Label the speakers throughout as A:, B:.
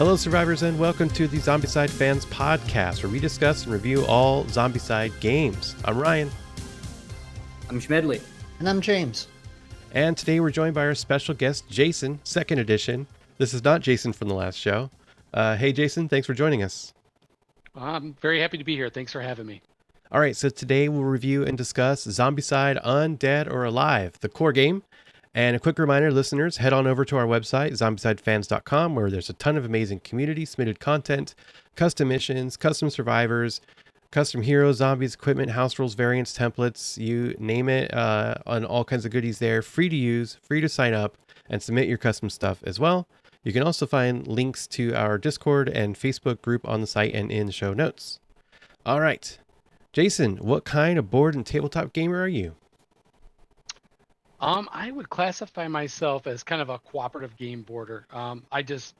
A: Hello, survivors, and welcome to the Zombicide Fans Podcast, where we discuss and review all Zombicide games. I'm Ryan.
B: I'm Schmedley.
C: And I'm James.
A: And today we're joined by our special guest, Jason, second edition. This is not Jason from the last show. Hey, Jason, thanks for joining us.
D: I'm very happy to be here. Thanks for having me.
A: All right, so today we'll review and discuss Zombicide Undead or Alive, the core game. And a quick reminder, listeners, head on over to our website, zombicidefans.com, where there's a ton of amazing community submitted content, custom missions, custom survivors, custom heroes, zombies, equipment, house rules, variants, templates, you name it, on all kinds of goodies there. Free to use, free to sign up, and submit your custom stuff as well. You can also find links to our Discord and Facebook group on the site and in the show notes. All right. Jason, what kind of board and tabletop gamer are you?
D: I would classify myself as kind of a cooperative game boarder. I just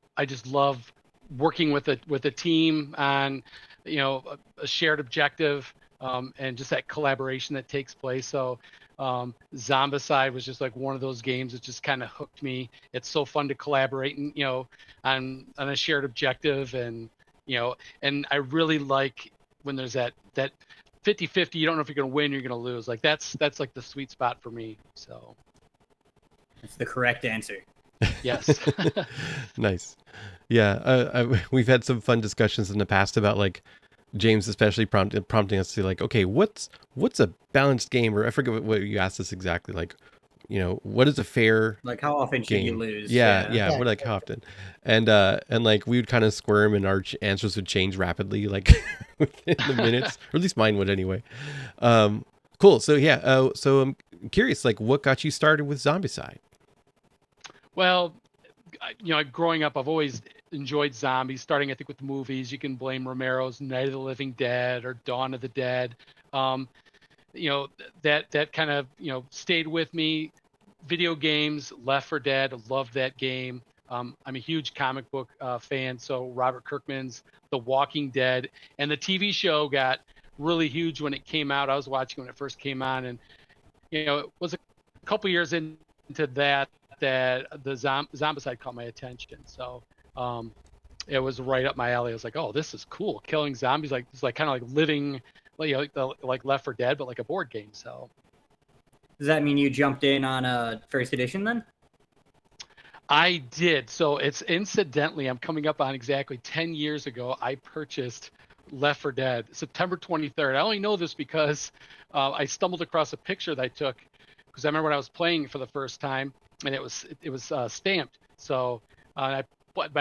D: love working with a team on, a shared objective, and just that collaboration that takes place. So, Zombicide was just like one of those games that just kind of hooked me. It's so fun to collaborate and, on a shared objective, and and I really like when there's that 50-50, you don't know if you're going to win or you're going to lose. Like that's like the sweet spot for me. So
B: that's the correct answer.
D: Yes.
A: Nice. Yeah. We've had some fun discussions in the past about like James, especially prompting us to like, okay, what's a balanced game? Or I forget what you asked us exactly. Like, what is a fair,
B: like how often should you lose?
A: Yeah. We're like, how often? And like we would kind of squirm and our answers would change rapidly, like within the minutes, or at least mine would anyway. Cool. So yeah. So I'm curious, like what got you started with Zombicide?
D: Well, growing up, I've always enjoyed zombies, starting I think with the movies. You can blame Romero's Night of the Living Dead or Dawn of the Dead. That kind of, stayed with me. Video games, Left 4 Dead, loved that game. I'm a huge comic book fan, so Robert Kirkman's The Walking Dead, and the TV show got really huge when it came out. I was watching when it first came on, and it was a couple years into that the Zombicide caught my attention. So it was right up my alley. I was like, oh, this is cool. Killing zombies, like it's like kind of like living, like Left 4 Dead, but like a board game. So.
B: Does that mean you jumped in on first edition then?
D: I did. So it's incidentally, I'm coming up on exactly 10 years ago, I purchased Left 4 Dead, September 23rd. I only know this because I stumbled across a picture that I took because I remember when I was playing for the first time, and it was stamped. So my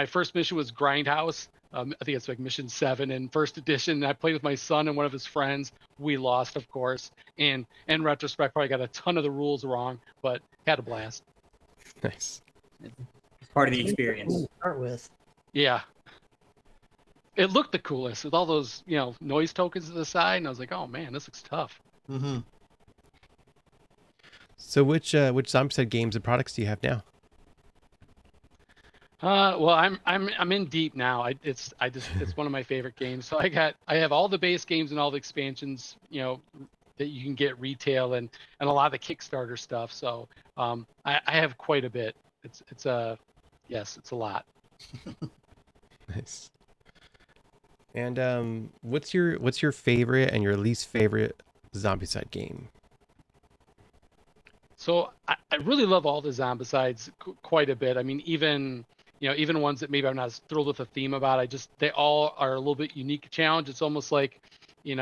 D: first mission was Grindhouse. I think it's like mission 7 in first edition. I played with my son and one of his friends. We lost, of course. And in retrospect, probably got a ton of the rules wrong, but had a blast.
A: Nice.
B: It's part of the experience.
C: Start with.
D: Yeah. It looked the coolest with all those, noise tokens to the side. And I was like, oh man, this looks tough.
C: Mm-hmm.
A: So which Zombicide games and products do you have now?
D: Well, I'm in deep now. It's one of my favorite games. So I have all the base games and all the expansions, that you can get retail and a lot of the Kickstarter stuff. So I have quite a bit. It's a lot.
A: Nice. And what's your favorite and your least favorite Zombicide game?
D: So I really love all the Zombicides quite a bit. I mean, even ones that maybe I'm not as thrilled with the theme about, they all are a little bit unique challenge. It's almost like, you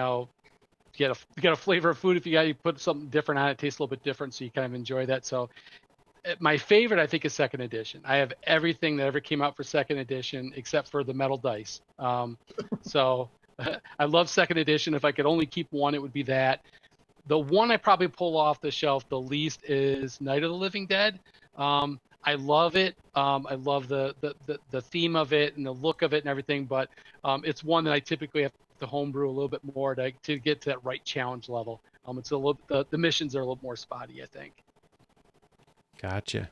D: get a flavor of food. If you put something different on it, tastes a little bit different. So you kind of enjoy that. So my favorite, I think, is second edition. I have everything that ever came out for second edition, except for the metal dice. So I love second edition. If I could only keep one, it would be that. The one I probably pull off the shelf the least is Night of the Living Dead. I love it. I love the theme of it and the look of it and everything, but it's one that I typically have to homebrew a little bit more to get to that right challenge level. It's a little the missions are a little more spotty, I think.
A: Gotcha.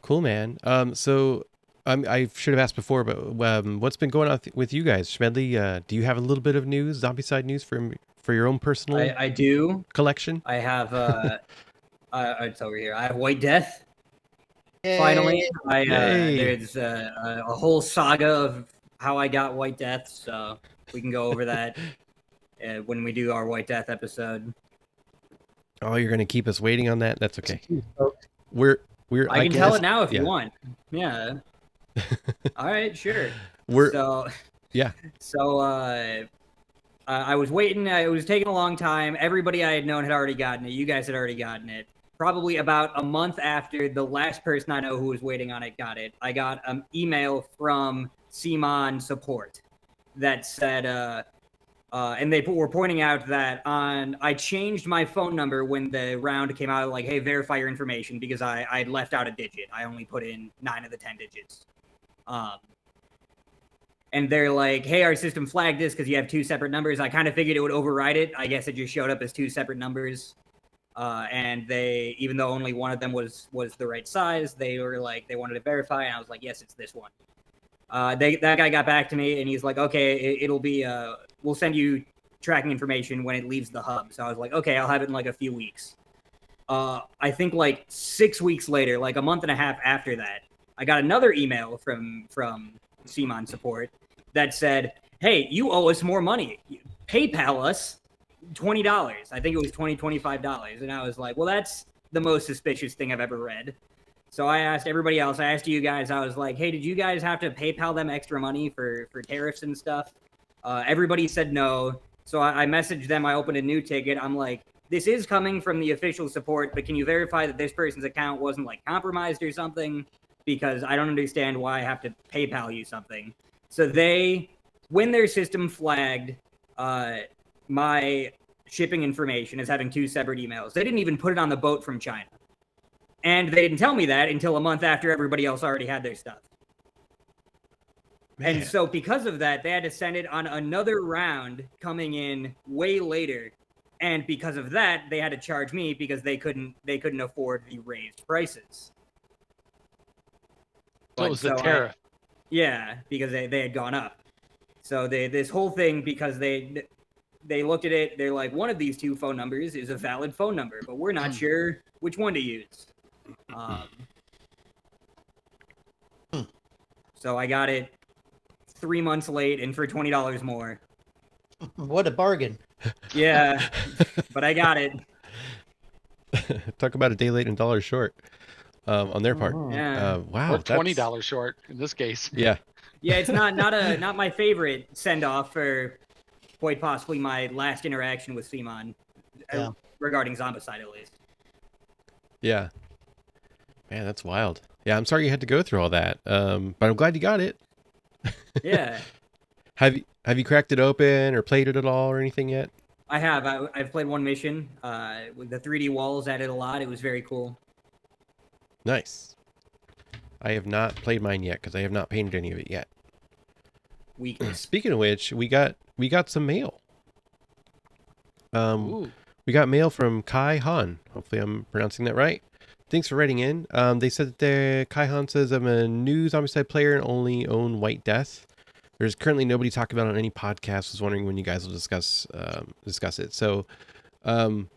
A: Cool, man. So I should have asked before, but what's been going on with you guys? Schmedley, do you have a little bit of news, Zombicide news for your own personal
B: I do
A: collection?
B: I have it's over here. I have White Death. Finally,
A: Yay.
B: there's a whole saga of how I got White Death, so we can go over that when we do our White Death episode.
A: Oh, you're gonna keep us waiting on that? That's okay. We're
B: I can tell it now if you
A: yeah.
B: want. Yeah. All right, sure.
A: We're
B: So
A: yeah.
B: so I was waiting. It was taking a long time. Everybody I had known had already gotten it. You guys had already gotten it. Probably about a month after the last person I know who was waiting on it got it, I got an email from CMON support that said, and they were pointing out that I changed my phone number when the round came out, like, hey, verify your information, because I left out a digit. I only put in 9 of the 10 digits. And they're like, hey, our system flagged this because you have 2 separate numbers. I kind of figured it would override it. I guess it just showed up as 2 separate numbers. And they, even though only one of them was the right size, they were like, they wanted to verify, and I was like, yes, it's this one. That guy got back to me, and he's like, okay, it'll be, we'll send you tracking information when it leaves the hub. So I was like, okay, I'll have it in like a few weeks. I think like 6 weeks later, like a month and a half after that, I got another email from CMON support that said, hey, you owe us more money. PayPal us $20. I think it was $25. And I was like, well, that's the most suspicious thing I've ever read. So I asked everybody else, I asked you guys, I was like, hey, did you guys have to PayPal them extra money for tariffs and stuff? Everybody said no. So I messaged them. I opened a new ticket. I'm like, this is coming from the official support, but can you verify that this person's account wasn't like compromised or something? Because I don't understand why I have to PayPal you something. So they, when their system flagged my shipping information as having 2 separate emails, they didn't even put it on the boat from China. And they didn't tell me that until a month after everybody else already had their stuff. Man. And so because of that, they had to send it on another round coming in way later. And because of that, they had to charge me because they couldn't afford the raised prices.
D: So it was the tariff.
B: Yeah, because they had gone up. So this whole thing, because they looked at it, they're like, one of these 2 phone numbers is a valid phone number, but we're not sure which one to use. So I got it 3 months late and for $20 more.
C: What a bargain.
B: Yeah, but I got it.
A: Talk about a day late and $1 short on their part.
B: Yeah.
A: Wow.
D: Or $20 short in this case.
A: Yeah.
B: Yeah, it's not my favorite send off for quite possibly my last interaction with CMON regarding Zombicide at least.
A: Yeah. Man, that's wild. Yeah, I'm sorry you had to go through all that. But I'm glad you got it.
B: Yeah.
A: Have you cracked it open or played it at all or anything yet?
B: I have. I've played one mission. With the 3D walls added a lot. It was very cool.
A: Nice. I have not played mine yet because I have not painted any of it yet.
B: Weakness.
A: Speaking of which, we got some mail.
D: Ooh.
A: We got mail from Kai Han. Hopefully I'm pronouncing that right. Thanks for writing in. They said that Kai Han says, I'm a new Zombicide player and only own White Death. There's currently nobody talking about it on any podcast. Was wondering when you guys will discuss it. So, and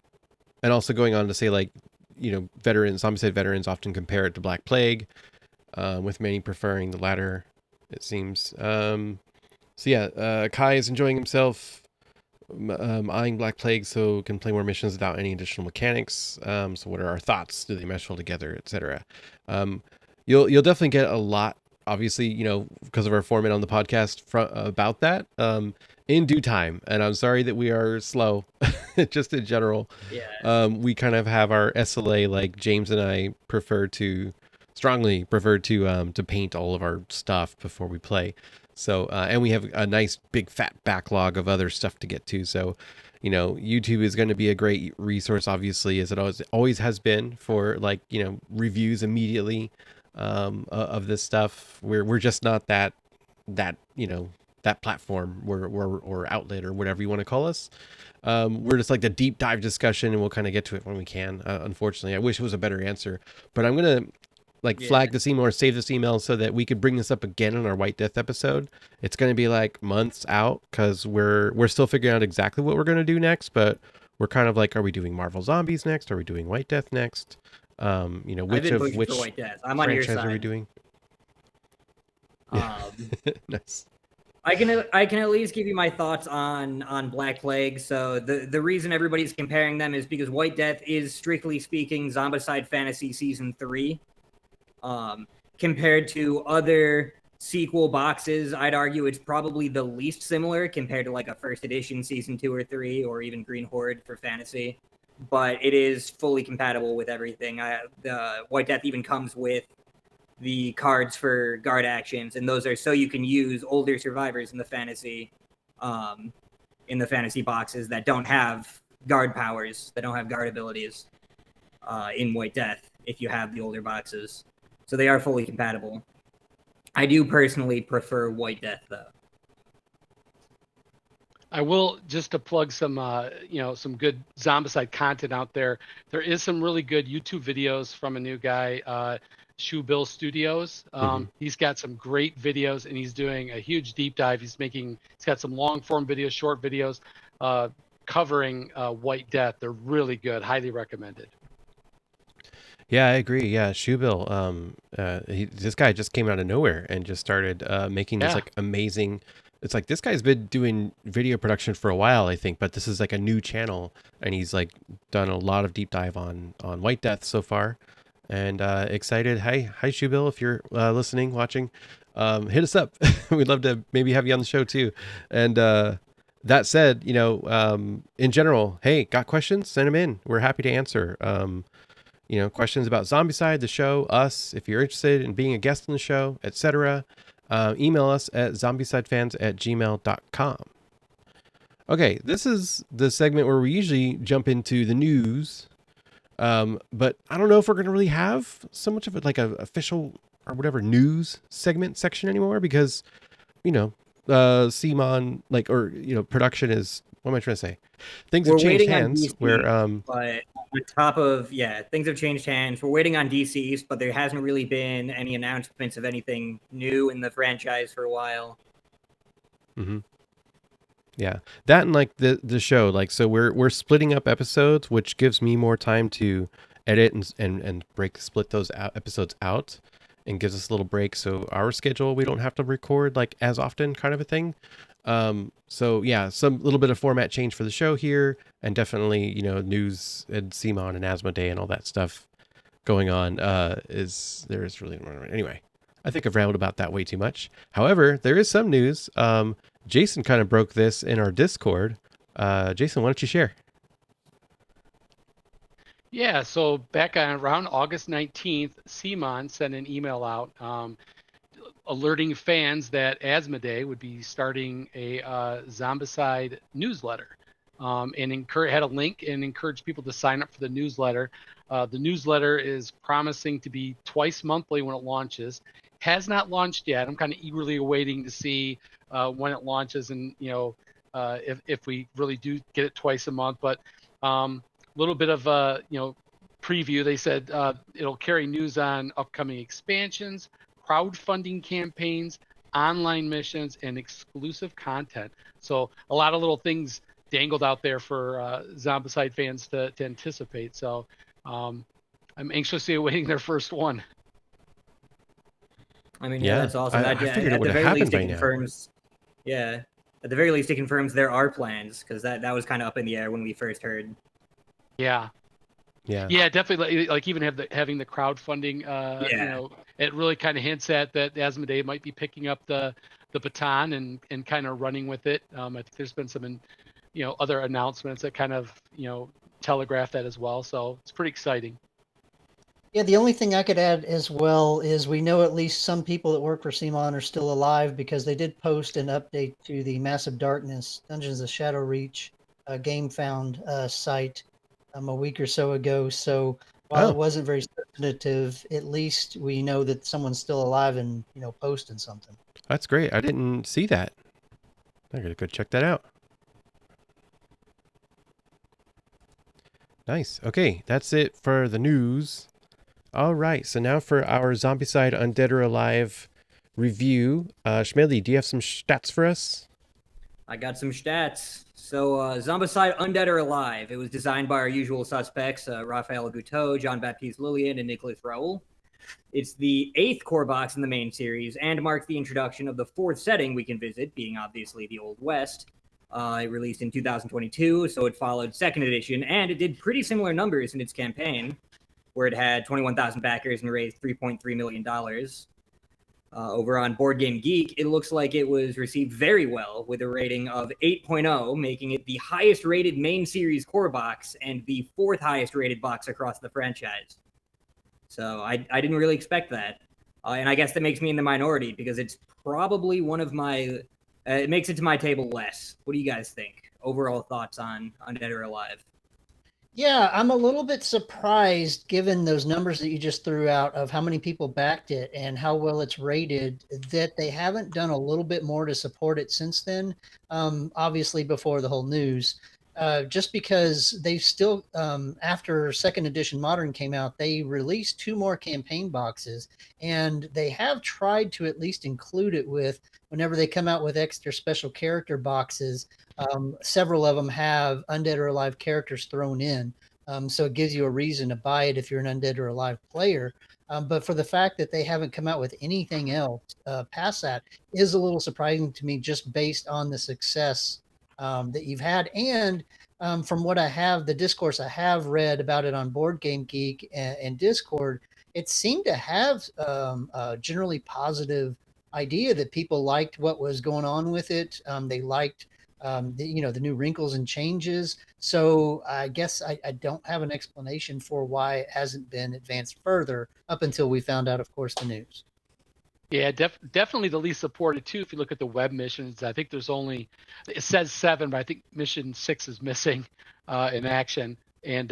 A: also going on to say, like, you know, Zombicide veterans often compare it to Black Plague, with many preferring the latter, it seems. So yeah, Kai is enjoying himself, eyeing Black Plague so can play more missions without any additional mechanics. So what are our thoughts? Do they mesh well together, etc.? You'll definitely get a lot, obviously, you know, because of our format on the podcast about that in due time. And I'm sorry that we are slow, just in general.
B: Yeah.
A: We kind of have our SLA, like James and I strongly prefer to paint all of our stuff before we play. So, and we have a nice big fat backlog of other stuff to get to. So, you know, YouTube is going to be a great resource, obviously, as it always has been for, like, you know, reviews immediately of this stuff. We're just not that you know, that platform or outlet or whatever you want to call us. We're just like the deep dive discussion, and we'll kind of get to it when we can. Unfortunately, I wish it was a better answer, but I'm gonna flag this email or save this email so that we could bring this up again in our White Death episode. It's going to be like months out because we're still figuring out exactly what we're going to do next, but we're kind of like, are we doing Marvel Zombies next? Are we doing White Death next? You know,
B: I've
A: which
B: been
A: of
B: pushing
A: which
B: for White Death. I'm on your
A: franchise are we
B: side.
A: doing?
B: Um,
A: Nice.
B: I can at least give you my thoughts on Black Plague. So the reason everybody's comparing them is because White Death is, strictly speaking, Zombicide Fantasy Season 3. Compared to other sequel boxes, I'd argue it's probably the least similar compared to like a first edition Season 2 or 3, or even Green Horde for Fantasy. But it is fully compatible with everything. The White Death even comes with the cards for guard actions, and those are so you can use older survivors in the fantasy boxes that don't have guard powers, that don't have guard abilities in White Death if you have the older boxes. So they are fully compatible. I do personally prefer White Death, though.
D: I will, just to plug some, some good Zombicide content out there. There is some really good YouTube videos from a new guy, Shoe Bill Studios. He's got some great videos, and he's doing a huge deep dive. He's got some long form videos, short videos, covering White Death. They're really good. Highly recommended.
A: Yeah, I agree. Yeah, Shoebill. This guy just came out of nowhere and just started making this like amazing. It's like this guy's been doing video production for a while, I think, but this is like a new channel, and he's like done a lot of deep dive on White Death so far, and excited. Hi, Shoebill, if you're listening, watching, hit us up. We'd love to maybe have you on the show too. And that said, you know, in general, hey, got questions? Send them in. We're happy to answer. You know, questions about Zombicide, the show, us, if you're interested in being a guest on the show, etc. Email us at zombicidefans@gmail.com. Okay, this is the segment where we usually jump into the news, but I don't know if we're going to really have so much of it like a official or whatever news segment section anymore, because, you know, CMON, like, or, you know, production is, what am I trying to say? Things have changed hands where,
B: but on top of, things have changed hands. We're waiting on DCs, but there hasn't really been any announcements of anything new in the franchise for a while.
A: Yeah, that and like the show, like, so we're splitting up episodes, which gives me more time to edit and split those episodes out, and gives us a little break. So our schedule, we don't have to record like as often, kind of a thing. So yeah, some little bit of format change for the show here, and definitely, you know, news and CMON and Asmodee and all that stuff going on. There is really, anyway, I think I've rambled about that way too much. However, there is some news. Jason kind of broke this in our Discord. Jason, why don't you share?
D: Yeah, so back on around August 19th, CMON sent an email out alerting fans that Asmodee would be starting a Zombicide newsletter, and had a link and encouraged people to sign up for the newsletter. The newsletter is promising to be twice monthly when it launches. Has not launched yet. I'm kind of eagerly awaiting to see when it launches, and if we really do get it twice a month. But little bit of preview. They said it'll carry news on upcoming expansions, crowdfunding campaigns, online missions, and exclusive content. So a lot of little things dangled out there for Zombicide fans to anticipate. So I'm anxiously awaiting their first one.
B: I mean, yeah, that's awesome.
A: I figured it would have happened by now.
B: Yeah, at the very least, it confirms there are plans, because that was kind of up in the air when we first heard.
D: Yeah, definitely. Like even having the crowdfunding, it really kind of hints at that Asmodee might be picking up the baton and kind of running with it. I think there's been some, other announcements that kind of, telegraph that as well. So it's pretty exciting.
C: Yeah, the only thing I could add as well is we know at least some people that work for CMON are still alive, because they did post an update to the Massive Darkness Dungeons of Shadow Reach game found site a week or so ago. So while it wasn't very substantive, at least we know that someone's still alive and posting something.
A: That's great. I didn't see that. I gotta go check that out. Nice. Okay, that's it for the news. All right, so now for our Zombicide Undead or Alive review. Schmedley, do you have some stats for us?
B: I got some stats. So, Zombicide Undead or Alive. It was designed by our usual suspects, Raphael Gouteau, Jean-Baptiste Lillian, and Nicolas Raoul. It's the 8th core box in the main series and marks the introduction of the 4th setting we can visit, being obviously the Old West. It released in 2022, so it followed 2nd edition, and it did pretty similar numbers in its campaign, where it had 21,000 backers and raised $3.3 million. Over on Board Game Geek, it looks like it was received very well with a rating of 8.0, making it the highest rated main series core box and the 4th highest rated box across the franchise. So I didn't really expect that. And I guess that makes me in the minority because it's probably one of my... it makes it to my table less. What do you guys think? Overall thoughts on Undead or Alive?
C: Yeah, I'm a little bit surprised given those numbers that you just threw out of how many people backed it and how well it's rated that they haven't done a little bit more to support it since then. Obviously, before the whole news, just because they've still, after 2nd edition Modern came out, they released 2 more campaign boxes and they have tried to at least include it with whenever they come out with extra special character boxes. Several of them have Undead or Alive characters thrown in. So it gives you a reason to buy it if you're an Undead or Alive player. But for the fact that they haven't come out with anything else past that is a little surprising to me, just based on the success that you've had. And from what I have, the discourse I have read about it on Board Game Geek and Discord, it seemed to have a generally positive idea that people liked what was going on with it. They liked the new wrinkles and changes. So I guess I don't have an explanation for why it hasn't been advanced further up until we found out, of course, the news.
D: Yeah, definitely the least supported too. If you look at the web missions, I think there's only, it says 7, but I think mission 6 is missing in action. And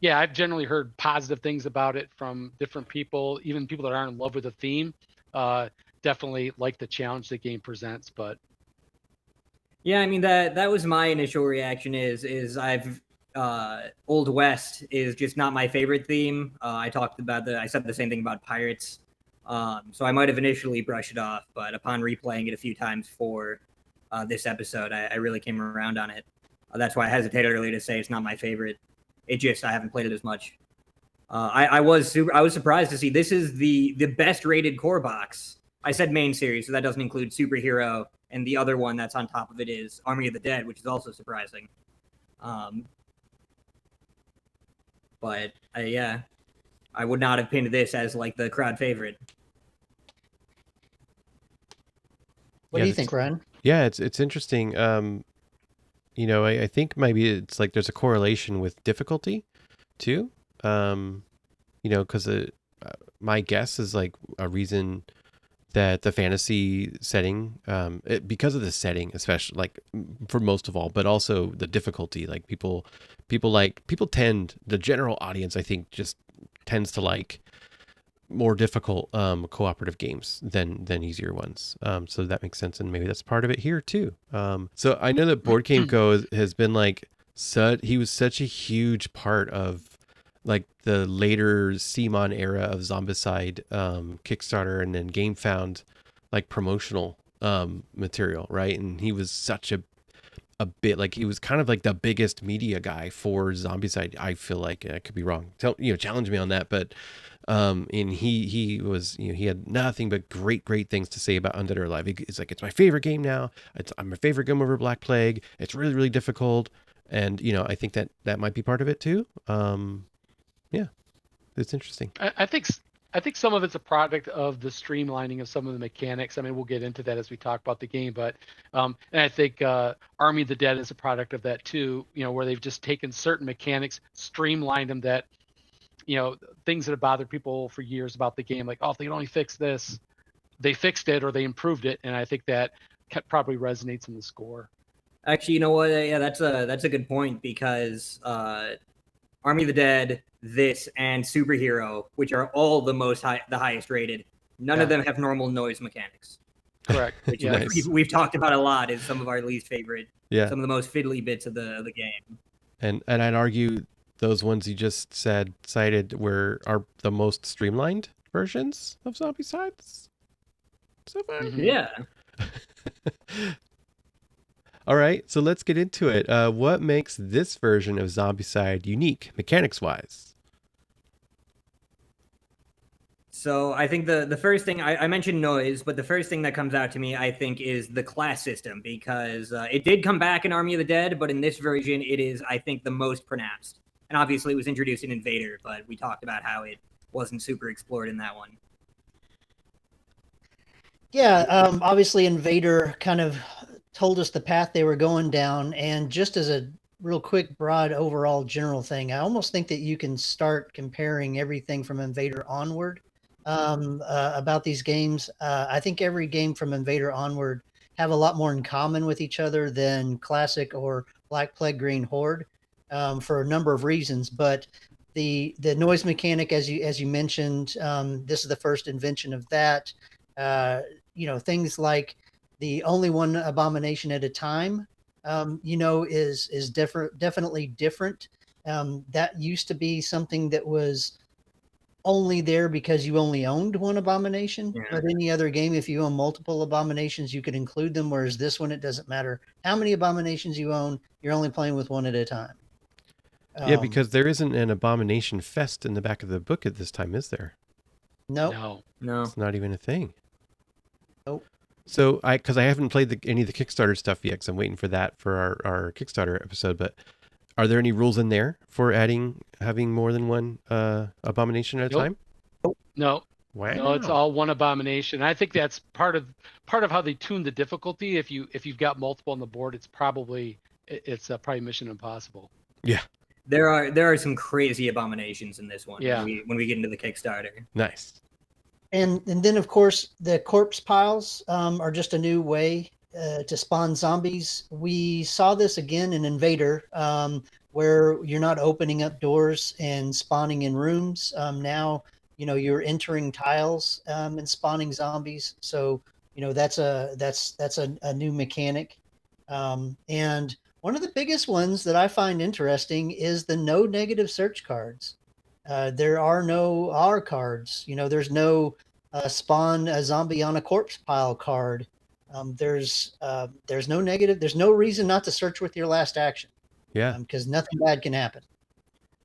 D: yeah, I've generally heard positive things about it from different people, even people that aren't in love with the theme. Definitely like the challenge the game presents, but
B: Yeah, I mean that was my initial reaction. Is I've Old West is just not my favorite theme. I said the same thing about Pirates. So I might have initially brushed it off, but upon replaying it a few times for this episode, I really came around on it. That's why I hesitated earlier to say it's not my favorite. I haven't played it as much. I was surprised to see this is the best rated core box. I said main series, so that doesn't include Superhero, and the other one that's on top of it is Army of the Dead, which is also surprising. But yeah, I would not have pinned this as like the crowd favorite.
C: What do you think, Ryan?
A: Yeah, it's interesting. I think maybe it's like there's a correlation with difficulty too. Because my guess is like a reason that the fantasy setting, because of the setting, especially like for most of all, but also the difficulty, like people tend, the general audience, I think, just tends to like more difficult cooperative games than easier ones. So that makes sense, and maybe that's part of it here too. So I know that Board Game Go has been like he was such a huge part of like the later CMON era of Zombicide Kickstarter and then GameFound like promotional material, right? And he was such a bit like he was kind of like the biggest media guy for Zombicide. I feel like I could be wrong. Challenge me on that, but and he was, he had nothing but great things to say about Undead or Alive. It's like, it's my favorite game now. I'm my favorite game over Black Plague. It's really, really difficult. And, I think that might be part of it too. Yeah, it's interesting.
D: I think some of it's a product of the streamlining of some of the mechanics. I mean, we'll get into that as we talk about the game, but and I think Army of the Dead is a product of that too. Where they've just taken certain mechanics, streamlined them, that things that have bothered people for years about the game, like, oh, if they could only fix this, they fixed it or they improved it, and I think that probably resonates in the score.
B: Actually, you know what? Yeah, that's a good point, because Army of the Dead, this, and Superhero, which are all the highest rated, none of them have normal noise mechanics.
D: Correct.
B: Which
A: Nice.
B: we've talked about a lot. Is some of our least favorite.
A: Yeah.
B: Some of the most fiddly bits of the game.
A: And I'd argue those ones you just cited are the most streamlined versions of Zombicides so far.
D: Mm-hmm.
B: Yeah.
A: All right, so let's get into it. What makes this version of Zombicide unique, mechanics-wise?
B: So I think the first thing I mentioned noise, but the first thing that comes out to me, I think, is the class system, because it did come back in Army of the Dead, but in this version, it is, I think, the most pronounced. And obviously, it was introduced in Invader, but we talked about how it wasn't super explored in that one.
C: Yeah, obviously Invader kind of told us the path they were going down, and just as a real quick, broad, overall general thing, I almost think that you can start comparing everything from Invader onward about these games. I think every game from Invader onward have a lot more in common with each other than Classic or Black Plague Green Horde for a number of reasons, but the noise mechanic, as you mentioned, this is the first invention of that. Things like the only one abomination at a time, is different, definitely different. That used to be something that was only there because you only owned one abomination.
B: Yeah.
C: But any other game, if you own multiple abominations, you could include them. Whereas this one, it doesn't matter how many abominations you own; you're only playing with one at a time.
A: Yeah, because there isn't an abomination fest in the back of the book at this time, is there?
C: No,
A: It's not even a thing.
C: Nope.
A: So because I haven't played any of the Kickstarter stuff yet, because I'm waiting for that for our Kickstarter episode. But are there any rules in there for having more than one abomination at a time?
D: No.
A: Wow.
D: No, it's all one abomination. I think that's part of how they tune the difficulty. If you've got multiple on the board, it's probably Mission Impossible.
A: Yeah.
B: There are some crazy abominations in this one.
D: Yeah.
B: When we get into the Kickstarter.
A: Nice.
C: And then of course the corpse piles are just a new way to spawn zombies. We saw this again in Invader, where you're not opening up doors and spawning in rooms. Now you're entering tiles and spawning zombies. So that's a new mechanic. And one of the biggest ones that I find interesting is the no negative search cards. There are no R cards. There's no spawn a zombie on a corpse pile card. There's no negative. There's no reason not to search with your last action.
A: Yeah.
C: Because nothing bad can happen.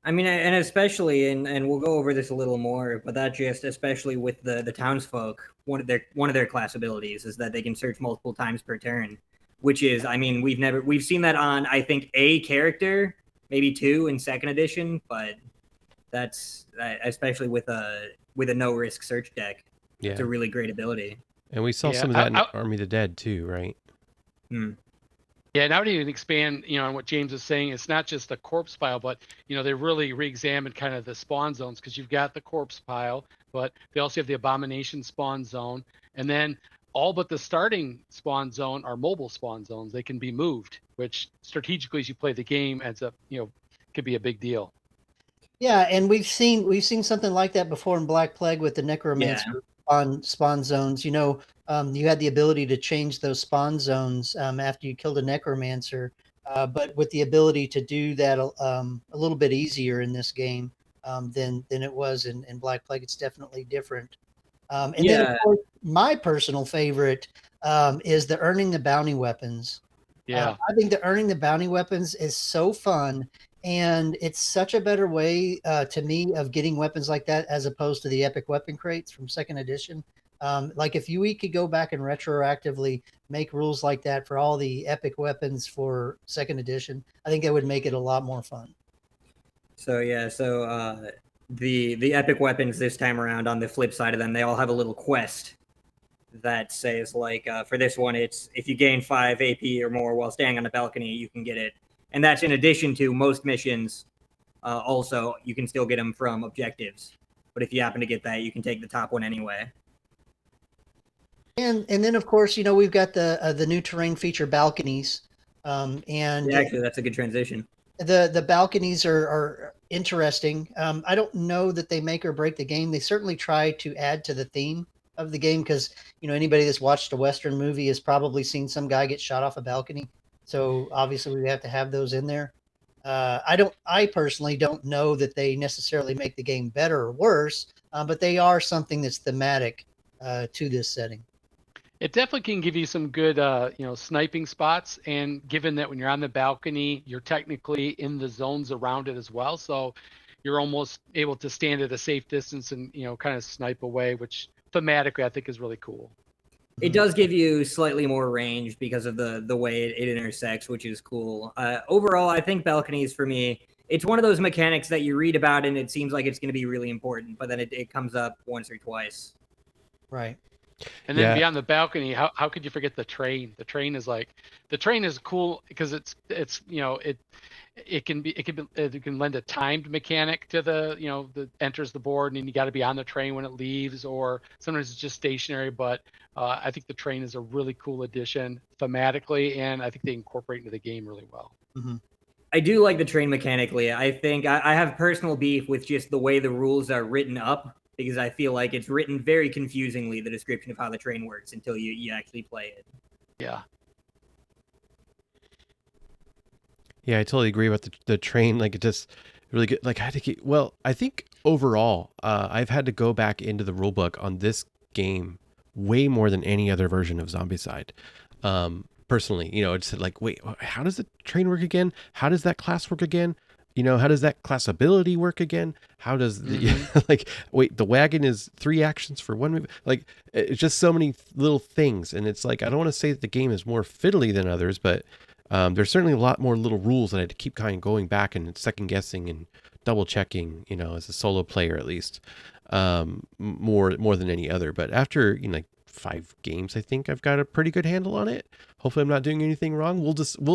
B: I mean, and especially, and we'll go over this a little more, but that just especially with the townsfolk, one of their class abilities is that they can search multiple times per turn, which is, I mean, we've seen that on, I think, a character, maybe two in second edition, but that's especially with a no risk search deck.
A: Yeah.
B: It's a really great ability.
A: And we saw some of that in Army of the Dead too, right?
D: Yeah, and I would even expand, on what James is saying. It's not just the corpse pile, but they really re-examined kind of the spawn zones, because you've got the corpse pile, but they also have the abomination spawn zone, and then all but the starting spawn zone are mobile spawn zones. They can be moved, which strategically, as you play the game, ends up could be a big deal.
C: Yeah, and we've seen something like that before in Black Plague with the Necromancer on spawn zones. You had the ability to change those spawn zones after you killed a Necromancer, but with the ability to do that a little bit easier in this game than it was in Black Plague. It's definitely different. Then, of course, my personal favorite is the earning the bounty weapons.
D: Yeah,
C: I think the earning the bounty weapons is so fun. And it's such a better way to me of getting weapons like that as opposed to the epic weapon crates from second edition. Like if we could go back and retroactively make rules like that for all the epic weapons for second edition, I think that would make it a lot more fun.
B: So the epic weapons this time around, on the flip side of them, they all have a little quest that says, like, for this one, it's if you gain 5 AP or more while standing on a balcony, you can get it. And that's in addition to most missions. Also, you can still get them from objectives. But if you happen to get that, you can take the top one anyway.
C: And then, of course, we've got the new terrain feature balconies. And
B: actually, that's a good transition.
C: The balconies are interesting. I don't know that they make or break the game. They certainly try to add to the theme of the game, because anybody that's watched a Western movie has probably seen some guy get shot off a balcony. So obviously we have to have those in there. I personally don't know that they necessarily make the game better or worse, but they are something that's thematic to this setting.
D: It definitely can give you some good, sniping spots. And given that when you're on the balcony, you're technically in the zones around it as well. So you're almost able to stand at a safe distance and, kind of snipe away, which thematically I think is really cool.
B: It does give you slightly more range because of the way it intersects, which is cool. Overall, I think balconies for me, it's one of those mechanics that you read about and it seems like it's going to be really important, but then it comes up once or twice.
C: Right.
D: And then
A: Yeah.
D: beyond the balcony, how could you forget the train? The train is cool because it can lend a timed mechanic to that enters the board, and then you got to be on the train when it leaves, or sometimes it's just stationary. But I think the train is a really cool addition thematically, and I think they incorporate into the game really well.
C: Mm-hmm.
B: I do like the train mechanically. I think I have personal beef with just the way the rules are written up, because I feel like it's written very confusingly, the description of how the train works, until you actually play it.
D: Yeah.
A: Yeah, I totally agree about the train. Like it just really good. Like I had to keep. Well, I think overall, I've had to go back into the rule book on this game way more than any other version of Zombicide. Personally, it's like, wait, how does the train work again? How does that class work again? How does that class ability work again? How does the like? Wait, the wagon is 3 actions for 1 move. Like it's just so many little things, and it's like I don't want to say that the game is more fiddly than others, but there's certainly a lot more little rules that I had to keep kind of going back and second guessing and double checking, as a solo player at least, more than any other. But after like 5 games, I think I've got a pretty good handle on it. Hopefully, I'm not doing anything wrong. We'll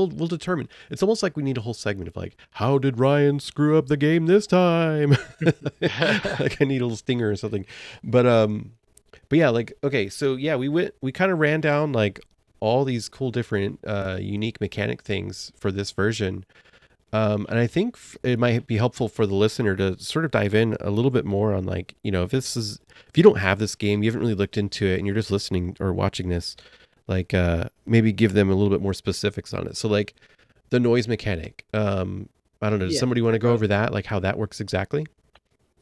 A: determine. It's almost like we need a whole segment of like, how did Ryan screw up the game this time? Like I need a little stinger or something. But yeah, like okay, so yeah, we kind of ran down like all these cool different unique mechanic things for this version. And I think it might be helpful for the listener to sort of dive in a little bit more on like, if you don't have this game, you haven't really looked into it and you're just listening or watching this, like maybe give them a little bit more specifics on it. So like the noise mechanic, I don't know, does somebody want to go over that? Like how that works exactly?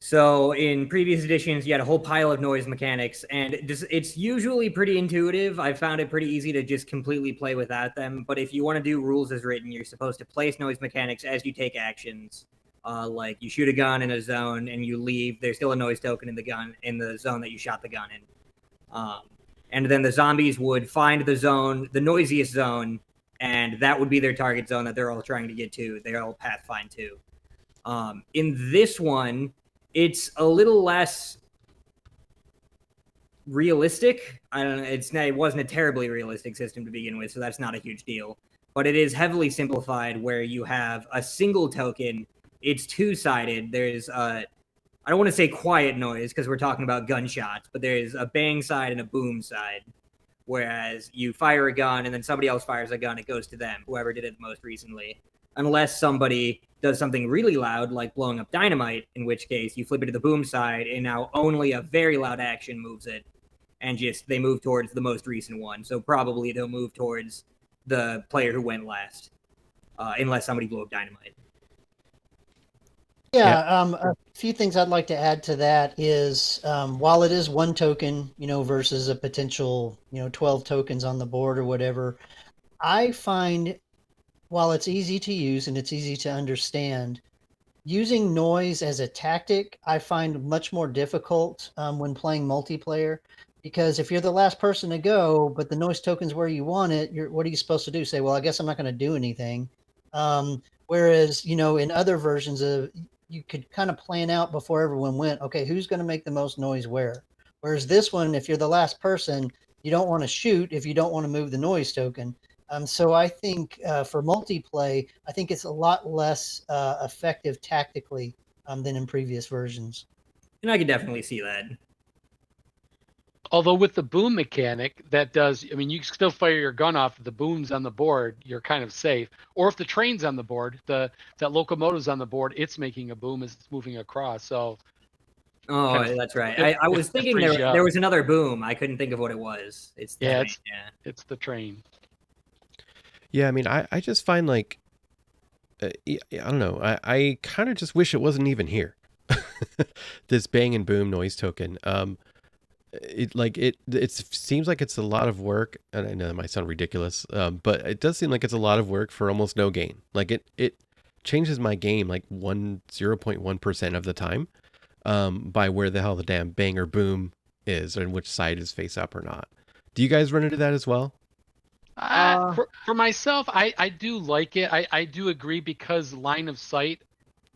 B: So in previous editions, you had a whole pile of noise mechanics, and it's usually pretty intuitive. I found it pretty easy to just completely play without them. But if you want to do rules as written, you're supposed to place noise mechanics as you take actions. Like you shoot a gun in a zone and you leave, there's still a noise token in the zone that you shot the gun in. And then the zombies would find the noisiest zone, and that would be their target zone that they're all trying to get to. They're all pathfind to. In this one, it's a little less realistic. I don't know. It wasn't a terribly realistic system to begin with, so that's not a huge deal. But it is heavily simplified, where you have a single token. It's 2-sided. There's I don't want to say quiet noise because we're talking about gunshots, but there's a bang side and a boom side. Whereas you fire a gun and then somebody else fires a gun, it goes to them, whoever did it most recently. Unless somebody does something really loud, like blowing up dynamite, in which case you flip it to the boom side, and now only a very loud action moves it, and they move towards the most recent one. So probably they'll move towards the player who went last, unless somebody blew up dynamite.
C: Yeah, a few things I'd like to add to that is while it is 1 token, versus a potential, 12 tokens on the board or whatever, I find while it's easy to use and it's easy to understand, using noise as a tactic, I find much more difficult when playing multiplayer. Because if you're the last person to go, but the noise token's where you want it, what are you supposed to do? Say, well, I guess I'm not going to do anything. Whereas, in other versions you could kind of plan out before everyone went, okay, who's going to make the most noise where? Whereas this one, if you're the last person, you don't want to shoot if you don't want to move the noise token. So I think for multiplayer, I think it's a lot less effective tactically than in previous versions.
B: And I could definitely see that.
D: Although with the boom mechanic, you can still fire your gun off. If the boom's on the board, you're kind of safe. Or if the train's on the board, that locomotive's on the board, it's making a boom as it's moving across. So.
B: That's right. I was thinking there was another boom. I couldn't think of what it was. It's
D: the train.
A: Yeah, I mean, I just find like, I don't know. I kind of just wish it wasn't even here. This bang and boom noise token. it seems like it's a lot of work, and I know that might sound ridiculous, but it does seem like it's a lot of work for almost no gain. Like it changes my game like 0.1% of the time, by where the hell the damn bang or boom is and which side is face up or not. Do you guys run into that as well?
B: Uh,
D: For myself, I do like it. I do agree because line of sight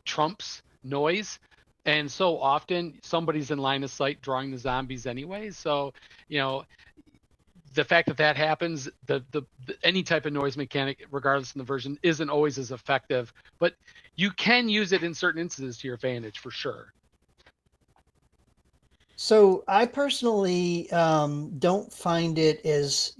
D: trumps noise. And so often somebody's in line of sight drawing the zombies anyway. So, you know, the fact that that happens, the any type of noise mechanic, regardless of the version, isn't always as effective. But you can use it in certain instances to your advantage for sure.
C: So I personally don't find it as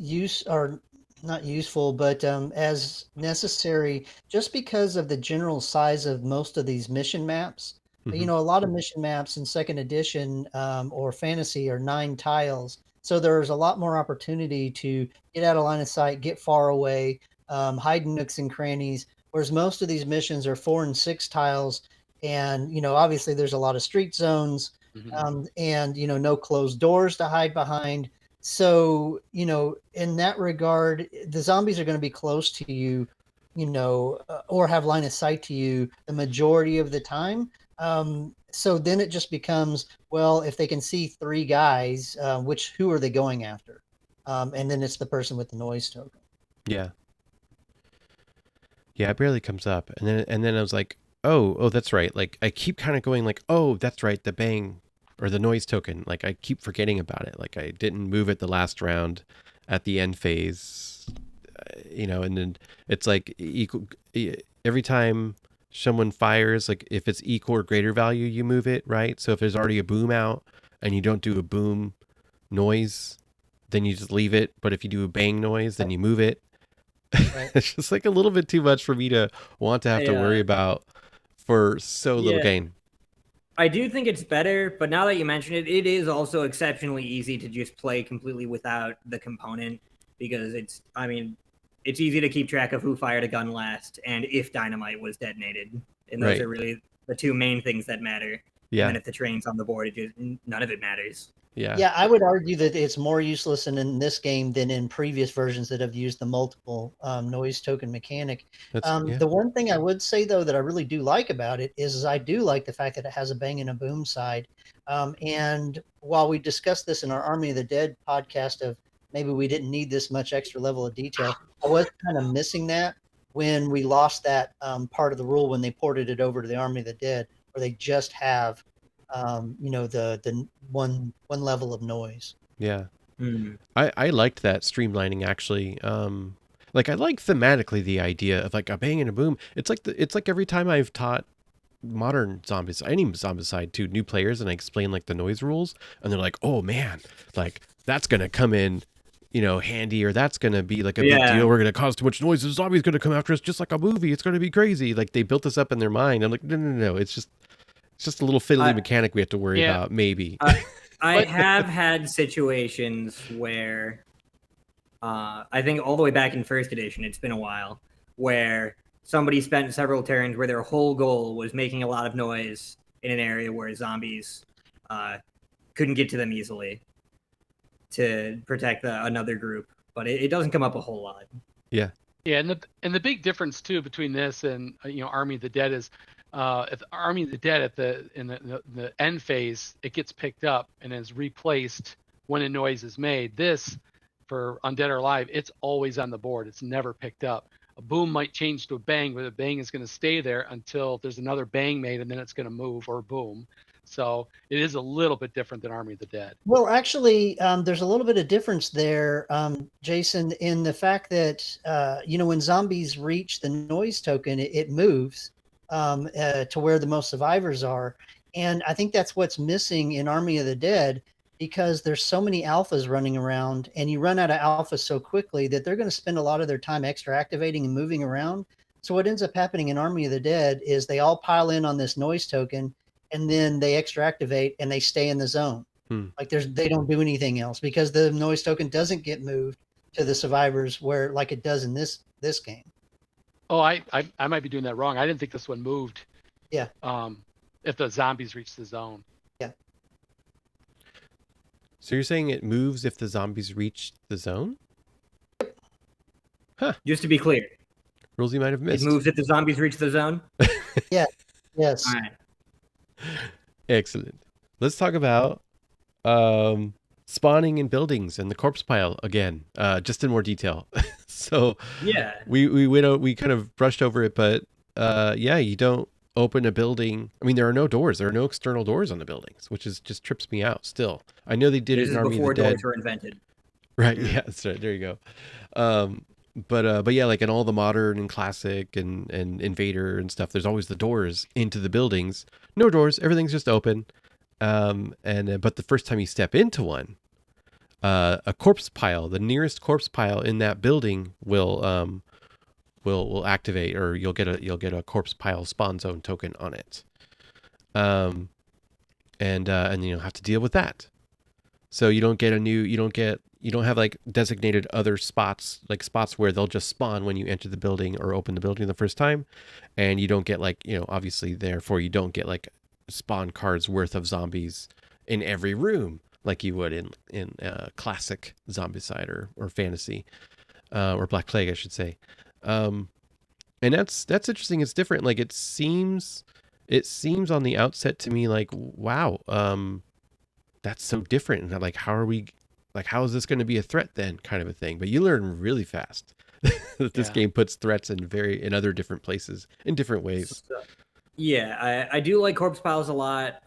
C: not useful, but as necessary, just because of the general size of most of these mission maps.
A: Mm-hmm.
C: A lot of mission maps in second edition or fantasy are 9 tiles, so there's a lot more opportunity to get out of line of sight, get far away, hide in nooks and crannies. Whereas most of these missions are 4 and 6 tiles, and obviously there's a lot of street zones, and no closed doors to hide behind. So in that regard, the zombies are going to be close to you, or have line of sight to you the majority of the time. So then it just becomes, well, if they can see 3 guys, who are they going after? And then it's the person with the noise token.
A: Yeah. Yeah, it barely comes up. And then I was like, oh, that's right. Like I keep kind of going like, oh, that's right, the bang or the noise token. Like I keep forgetting about it. Like I didn't move it the last round at the end phase. And then it's like equal every time someone fires, like if it's equal or greater value, you move it, right? So if there's already a boom out and you don't do a boom noise, then you just leave it. But if you do a bang noise, then you move it.
C: Right.
A: It's just like a little bit too much for me to want to have to worry about for so little
B: Yeah.
A: gain.
B: I do think it's better, but now that you mention it, it is also exceptionally easy to just play completely without the component because it's easy to keep track of who fired a gun last and if dynamite was detonated. And those
A: Right.
B: are really the two main things that matter.
A: Yeah.
B: And then if the train's on the board, none of it matters.
A: Yeah.
C: Yeah, I would argue that it's more useless in this game than in previous versions that have used the multiple noise token mechanic.
A: Yeah.
C: The one thing I would say, though, that I really do like about it is I do like the fact that it has a bang and a boom side. And while we discussed this in our Army of the Dead podcast of maybe we didn't need this much extra level of detail, I was kind of missing that when we lost that part of the rule when they ported it over to the Army of the Dead, where they just have the one level of noise.
A: Yeah. I liked that streamlining actually. Like I like thematically the idea of like a bang and a boom. It's like every time I've taught modern zombies, any Zombicide to new players, and I explain like the noise rules, and they're like, oh man, like that's gonna come in handy, or that's gonna be like a big deal. We're gonna cause too much noise. The zombie's gonna come after us just like a movie. It's gonna be crazy. Like they built this up in their mind. I'm like, no. It's just a little fiddly mechanic we have to worry about, maybe.
B: I have had situations where I think all the way back in first edition, it's been a while, where somebody spent several turns where their whole goal was making a lot of noise in an area where zombies couldn't get to them easily to protect another group. But it doesn't come up a whole lot.
A: Yeah.
D: Yeah, and the big difference too between this and Army of the Dead is if Army of the Dead in the end phase, it gets picked up and is replaced when a noise is made. This, for Undead or Alive, it's always on the board. It's never picked up. A boom might change to a bang, but a bang is going to stay there until there's another bang made, and then it's going to move or boom. So it is a little bit different than Army of the Dead.
C: Well, actually, there's a little bit of difference there, Jason, in the fact that when zombies reach the noise token, it moves to where the most survivors are, and I think that's what's missing in Army of the Dead, because there's so many alphas running around, and you run out of alphas so quickly that they're going to spend a lot of their time extra activating and moving around. So what ends up happening in Army of the Dead is they all pile in on this noise token, and then they extra activate and they stay in the zone. Like they don't do anything else because the noise token doesn't get moved to the survivors where like it does in this game.
D: Oh, I might be doing that wrong. I didn't think this one moved.
C: Yeah.
D: If the zombies reach the zone.
C: Yeah.
A: So you're saying it moves if the zombies reach the zone?
B: Just to be clear,
A: Rules you might have
B: it
A: missed.
B: moves if the zombies reach the zone.
C: Yes.
B: All right.
A: Excellent. Let's talk about spawning in buildings and the corpse pile again, just in more detail. So
B: Yeah.
A: we kind of brushed over it, but yeah, you don't open a building. I mean, there are no doors. There are no external doors on the buildings, which is just trips me out still. I know they did
B: This
A: it in
B: is
A: Army of the
B: before
A: Dead.
B: doors were invented.
A: Right. Yeah, that's right. There you go. But yeah, like in all the modern and classic and Invader and stuff, there's always the doors into the buildings. No doors. Everything's just open. But the first time you step into one, a corpse pile, the nearest corpse pile in that building will activate, or you'll get a corpse pile spawn zone token on it. And you'll have to deal with that. So you don't have like designated other spots, like spots where they'll just spawn when you enter the building or open the building the first time. And you don't get like, obviously therefore you don't get like spawn cards worth of zombies in every room like you would in classic Zombicide or fantasy, or Black Plague, I should say. And that's interesting. It's different. Like it seems on the outset to me like, wow, that's so different. And like, how is this going to be a threat then, kind of a thing? But you learn really fast that this game puts threats in other different places in different ways.
B: Yeah, I do like corpse piles a lot.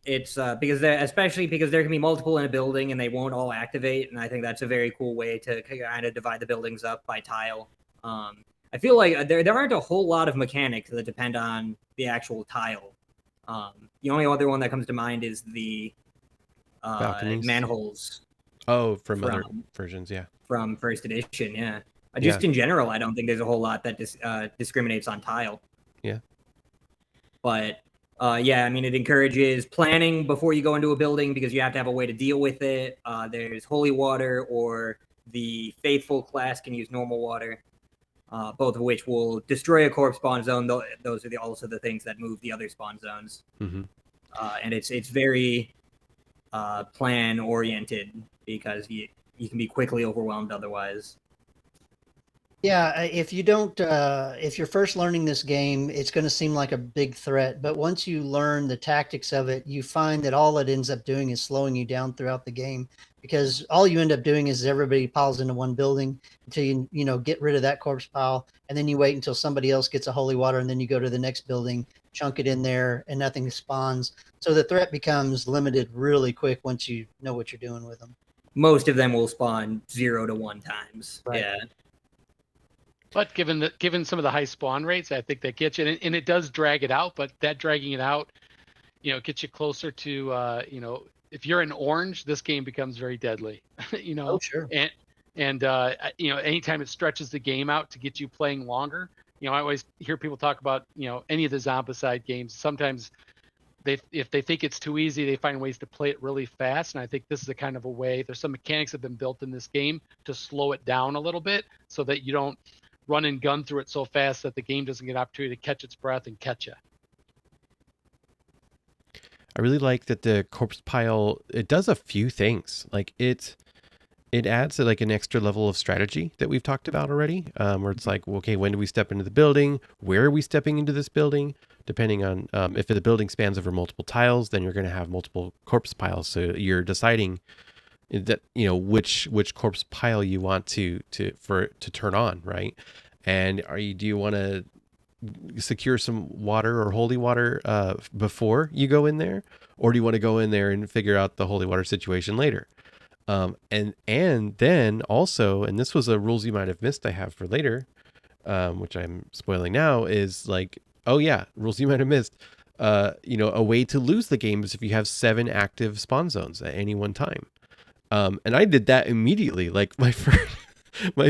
B: It's especially because there can be multiple in a building and they won't all activate, and I think that's a very cool way to kind of divide the buildings up by tile. I feel like there aren't a whole lot of mechanics that depend on the actual tile. The only other one that comes to mind is the
A: Balconies?
B: manholes.
A: Oh, from other versions, yeah.
B: From first edition, yeah. Just in general, I don't think there's a whole lot that discriminates on tile.
A: Yeah.
B: But yeah, I mean, it encourages planning before you go into a building because you have to have a way to deal with it. There's holy water, or the faithful class can use normal water, both of which will destroy a corpse spawn zone. Those are also the things that move the other spawn zones.
A: Mm-hmm.
B: And it's very plan oriented because you can be quickly overwhelmed otherwise.
C: Yeah, if you don't, if you're first learning this game, it's going to seem like a big threat. But once you learn the tactics of it, you find that all it ends up doing is slowing you down throughout the game, because all you end up doing is everybody piles into one building until you get rid of that corpse pile, and then you wait until somebody else gets a holy water, and then you go to the next building, chunk it in there, and nothing spawns. So the threat becomes limited really quick once you know what you're doing with them.
B: Most of them will spawn 0 to 1 times.
C: Right.
B: Yeah.
D: But given some of the high spawn rates, I think that gets you, and it does drag it out. But that dragging it out, gets you closer to, if you're in orange, this game becomes very deadly.
C: Oh, sure.
D: And anytime it stretches the game out to get you playing longer, I always hear people talk about, any of the Zombicide games. Sometimes if they think it's too easy, they find ways to play it really fast. And I think this is a kind of a way. There's some mechanics that have been built in this game to slow it down a little bit so that you don't run and gun through it so fast that the game doesn't get an opportunity to catch its breath and catch you.
A: I really like that the corpse pile, it does a few things. Like it adds like an extra level of strategy that we've talked about already, where it's like, okay, when do we step into the building? Where are we stepping into this building? Depending on if the building spans over multiple tiles, then you're going to have multiple corpse piles. So you're deciding that which corpse pile you want to turn on, right? And do you want to secure some water or holy water before you go in there, or do you want to go in there and figure out the holy water situation later? And then also, and this was a rules you might have missed I have for later, which I'm spoiling now, is like, oh yeah, rules you might have missed. A way to lose the game is if you have 7 active spawn zones at any one time. And I did that immediately. Like my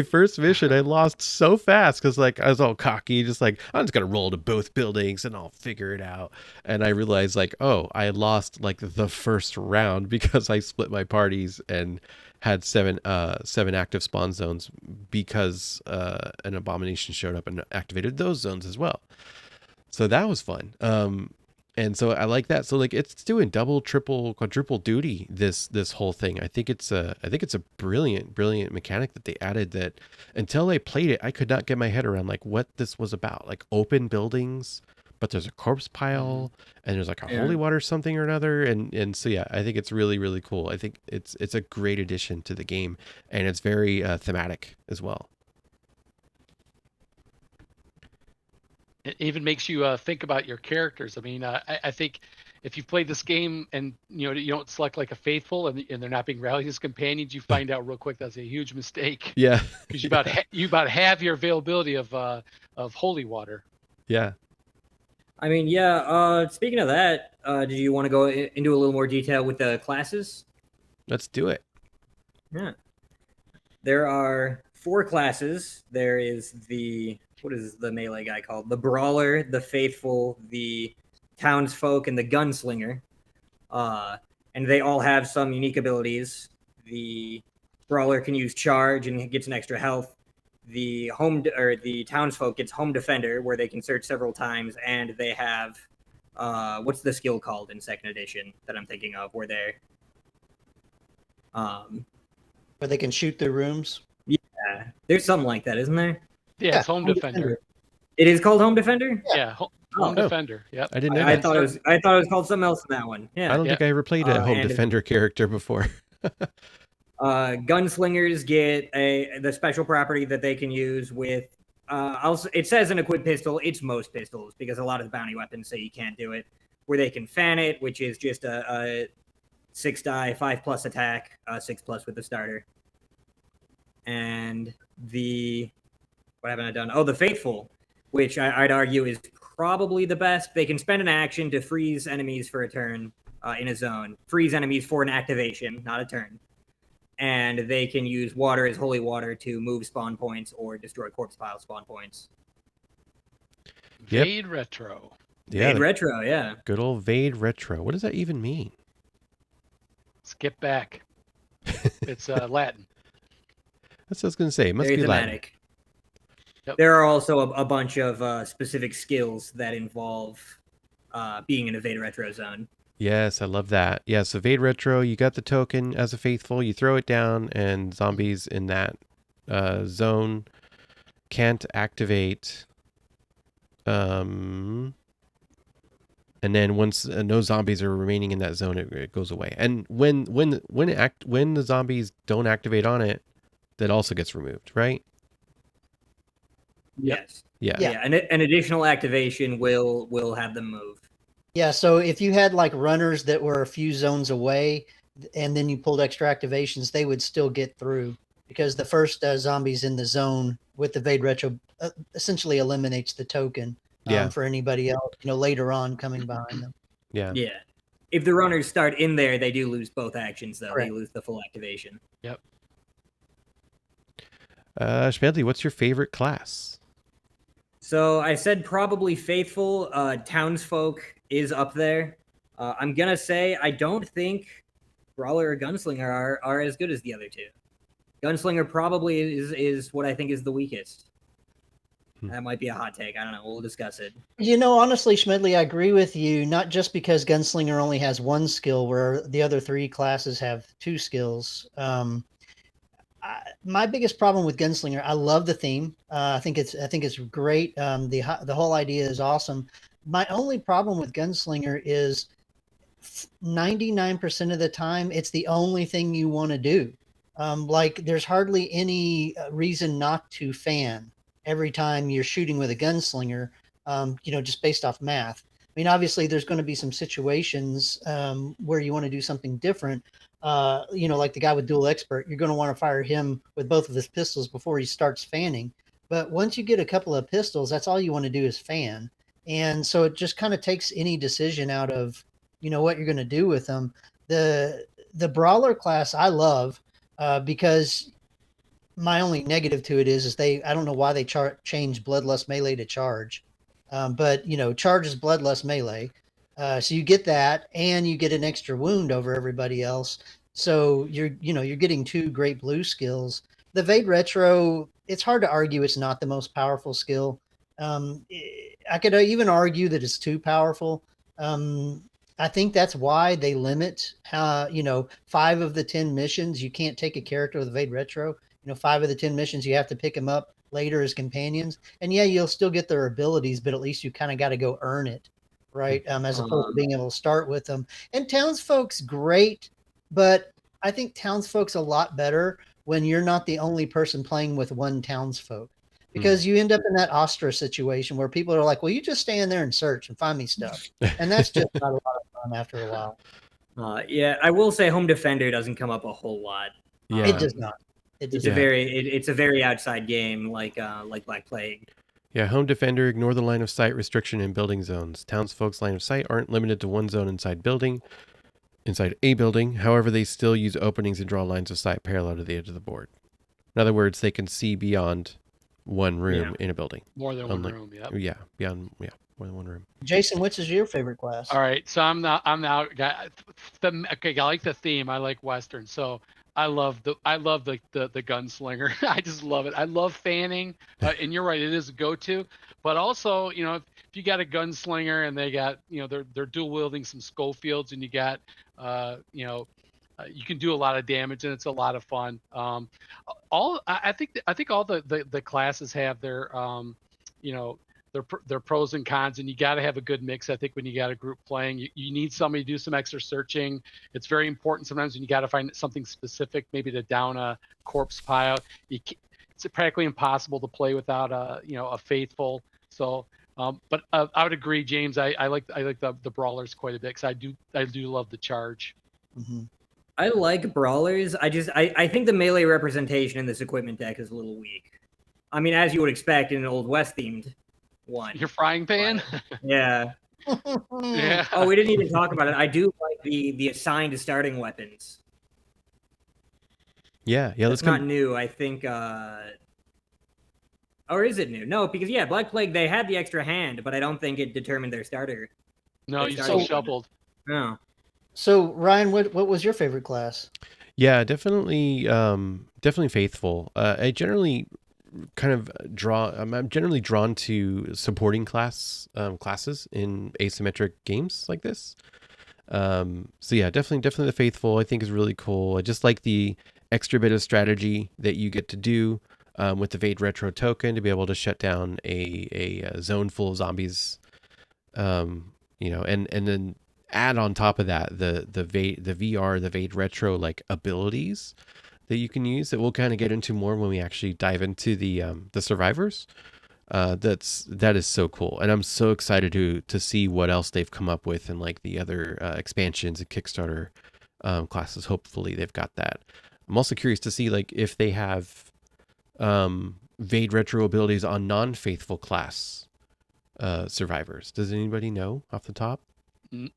A: first mission, I lost so fast because like I was all cocky, just like, I'm just gonna roll to both buildings and I'll figure it out. And I realized like, oh, I lost like the first round because I split my parties and had 7 active spawn zones because an abomination showed up and activated those zones as well. So that was fun. And so I like that. So like it's doing double, triple, quadruple duty. This whole thing. I think it's a brilliant mechanic that they added. That until I played it, I could not get my head around like what this was about. Like open buildings, but there's a corpse pile, and there's like a holy water something or another. And so yeah, I think it's really cool. I think it's a great addition to the game, and it's very thematic as well.
D: It even makes you think about your characters. I mean, I think if you've played this game and you don't select like a faithful and they're not being rallied as companions, you find out real quick that's a huge mistake.
A: Yeah,
D: because you about have your availability of holy water.
A: Yeah.
B: I mean, yeah. Speaking of that, do you want to go into a little more detail with the classes?
A: Let's do it.
B: Yeah. There are 4 classes. There is what is the melee guy called? The Brawler, the Faithful, the Townsfolk, and the Gunslinger. And they all have some unique abilities. The Brawler can use Charge and gets an extra health. The Townsfolk gets Home Defender, where they can search several times, and they have what's the skill called in 2nd edition that I'm thinking of, where they're
C: where they can shoot through rooms.
B: Yeah, there's something like that, isn't there?
D: Yeah, it's Home Defender.
B: It is called Home Defender?
D: Yeah, Home Defender. Yep.
A: I didn't know
B: I
A: that.
B: thought it was called something else in that one. Yeah.
A: I don't think I ever played a Home Defender character before.
B: Gunslingers get the special property that they can use with it says an equipped pistol. It's most pistols, because a lot of the bounty weapons say you can't do it. Where they can fan it, which is just a 6 die, 5+ attack, 6+ with the starter. And what haven't I done? Oh, the Faithful, which I'd argue is probably the best. They can spend an action to freeze enemies for a turn in a zone. Freeze enemies for an activation, not a turn. And they can use water as holy water to move spawn points or destroy corpse pile spawn points.
A: Yep.
D: Vade Retro.
A: Yeah.
B: Vade Retro, yeah.
A: Good old Vade Retro. What does that even mean?
D: Skip back. It's Latin.
A: That's what I was going to say. It must
B: Very
A: be
B: thematic.
A: Latin.
D: Yep.
B: There are also a bunch of specific skills that involve being in a Vade Retro zone.
A: Yes, I love that. Yeah, so Vade Retro, you got the token as a faithful, you throw it down, and zombies in that zone can't activate. And then once no zombies are remaining in that zone, it goes away. And when the zombies don't activate on it, that also gets removed, right?
B: Yes.
A: Yeah.
B: Yeah. An additional activation will have them move.
C: Yeah, so if you had like runners that were a few zones away and then you pulled extra activations, they would still get through, because the first zombies in the zone with the Vade Retro essentially eliminates the token for anybody else, later on coming behind them.
A: Yeah.
B: Yeah. If the runners start in there, they do lose both actions, though.
C: Correct.
B: They lose the full activation.
D: Yep.
A: Schmedley, what's your favorite class?
B: So I said probably Faithful. Townsfolk is up there. I'm going to say I don't think Brawler or Gunslinger are as good as the other two. Gunslinger probably is what I think is the weakest. That might be a hot take. I don't know. We'll discuss it.
C: Honestly, Schmedley, I agree with you, not just because Gunslinger only has 1 skill where the other 3 classes have 2 skills. My biggest problem with Gunslinger, I love the theme. I think it's great. The whole idea is awesome. My only problem with Gunslinger is 99% of the time, it's the only thing you want to do. Like there's hardly any reason not to fan every time you're shooting with a Gunslinger, just based off math. I mean, obviously there's going to be some situations where you want to do something different. Like the guy with Dual Expert, you're going to want to fire him with both of his pistols before he starts fanning. But once you get a couple of pistols, that's all you want to do is fan. And so it just kind of takes any decision out of, what you're going to do with them. The Brawler class I love because my only negative to it is I don't know why they changed Bloodlust Melee to Charge. But Charge is Bloodlust Melee. So you get that, and you get an extra wound over everybody else. So you're getting 2 great blue skills. The Vade Retro, it's hard to argue it's not the most powerful skill. I could even argue that it's too powerful. I think that's why they limit how, 5 of the 10 missions, you can't take a character with Evade Retro. 5 of the 10 missions, you have to pick them up later as companions. And yeah, you'll still get their abilities, but at least you kind of got to go earn it, right? As opposed to being able to start with them. And townsfolk's great, but I think townsfolk's a lot better when you're not the only person playing with one townsfolk. Because you end up in that Ostra situation where people are like, well, you just stay in there and search and find me stuff. And that's just not a lot of fun after a while.
B: Yeah, I will say Home Defender doesn't come up a whole lot.
A: Yeah.
C: It does not.
B: It's a very outside game, like Black Plague.
A: Yeah, Home Defender, ignore the line of sight restriction in building zones. Townsfolk's line of sight aren't limited to one zone inside a building. However, they still use openings and draw lines of sight parallel to the edge of the board. In other words, they can see beyond one room in a building.
D: More than one room,
A: Yeah, beyond more than one room.
C: Jason, which is your favorite class?
D: All right, so I'm now okay, I like the theme. I like Western, so I love the gunslinger. I just love it. I love fanning, and you're right, it is a go-to. But also, if you got a gunslinger and they got, they're dual wielding some Schofields, and you got, you can do a lot of damage, and it's a lot of fun. I think all the classes have their, their pros and cons, and you got to have a good mix. I think when you got a group playing, you need somebody to do some extra searching. It's very important sometimes when you got to find something specific, maybe to down a corpse pile. It's practically impossible to play without a faithful. So, but I would agree, James. I like the brawlers quite a bit because I do love the charge.
C: Mm-hmm.
B: I like brawlers. I think the melee representation in this equipment deck is a little weak. I mean, as you would expect in an Old West themed one.
D: Your frying pan?
B: Yeah.
D: Yeah.
B: Oh, we didn't even talk about it. I do like the assigned starting weapons.
A: Yeah.
B: That's not new. I think. Or is it new? No, because Black Plague, they had the extra hand, but I don't think it determined their starter.
D: No, you still shuffled.
B: No.
C: So Ryan, what was your favorite class?
A: Yeah, definitely faithful. I generally I'm generally drawn to supporting classes in asymmetric games like this. So yeah, definitely the faithful I think is really cool. I just like the extra bit of strategy that you get to do with the Evade Retro token to be able to shut down a zone full of zombies. And then add on top of that the VR, the Evade Retro like abilities that you can use that we'll kind of get into more when we actually dive into the survivors. That is so cool, and I'm so excited to see what else they've come up with in like the other expansions and Kickstarter classes. Hopefully they've got that. I'm also curious to see like if they have Evade Retro abilities on non-faithful class survivors. Does anybody know off the top?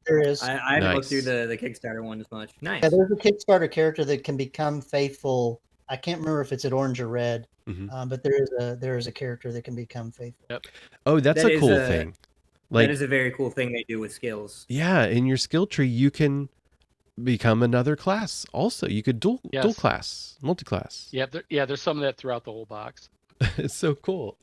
C: There is.
B: I haven't looked through the Kickstarter one as much. Nice.
C: Yeah, there's a Kickstarter character that can become faithful. I can't remember if it's at orange or red, but there is a character that can become faithful.
D: Yep.
A: Oh, that's a cool thing.
B: Like, that is a very cool thing they do with skills.
A: Yeah, in your skill tree, you can become another class. Also, you could dual class, multi-class.
D: Yeah, there's some of that throughout the whole box.
A: It's so cool.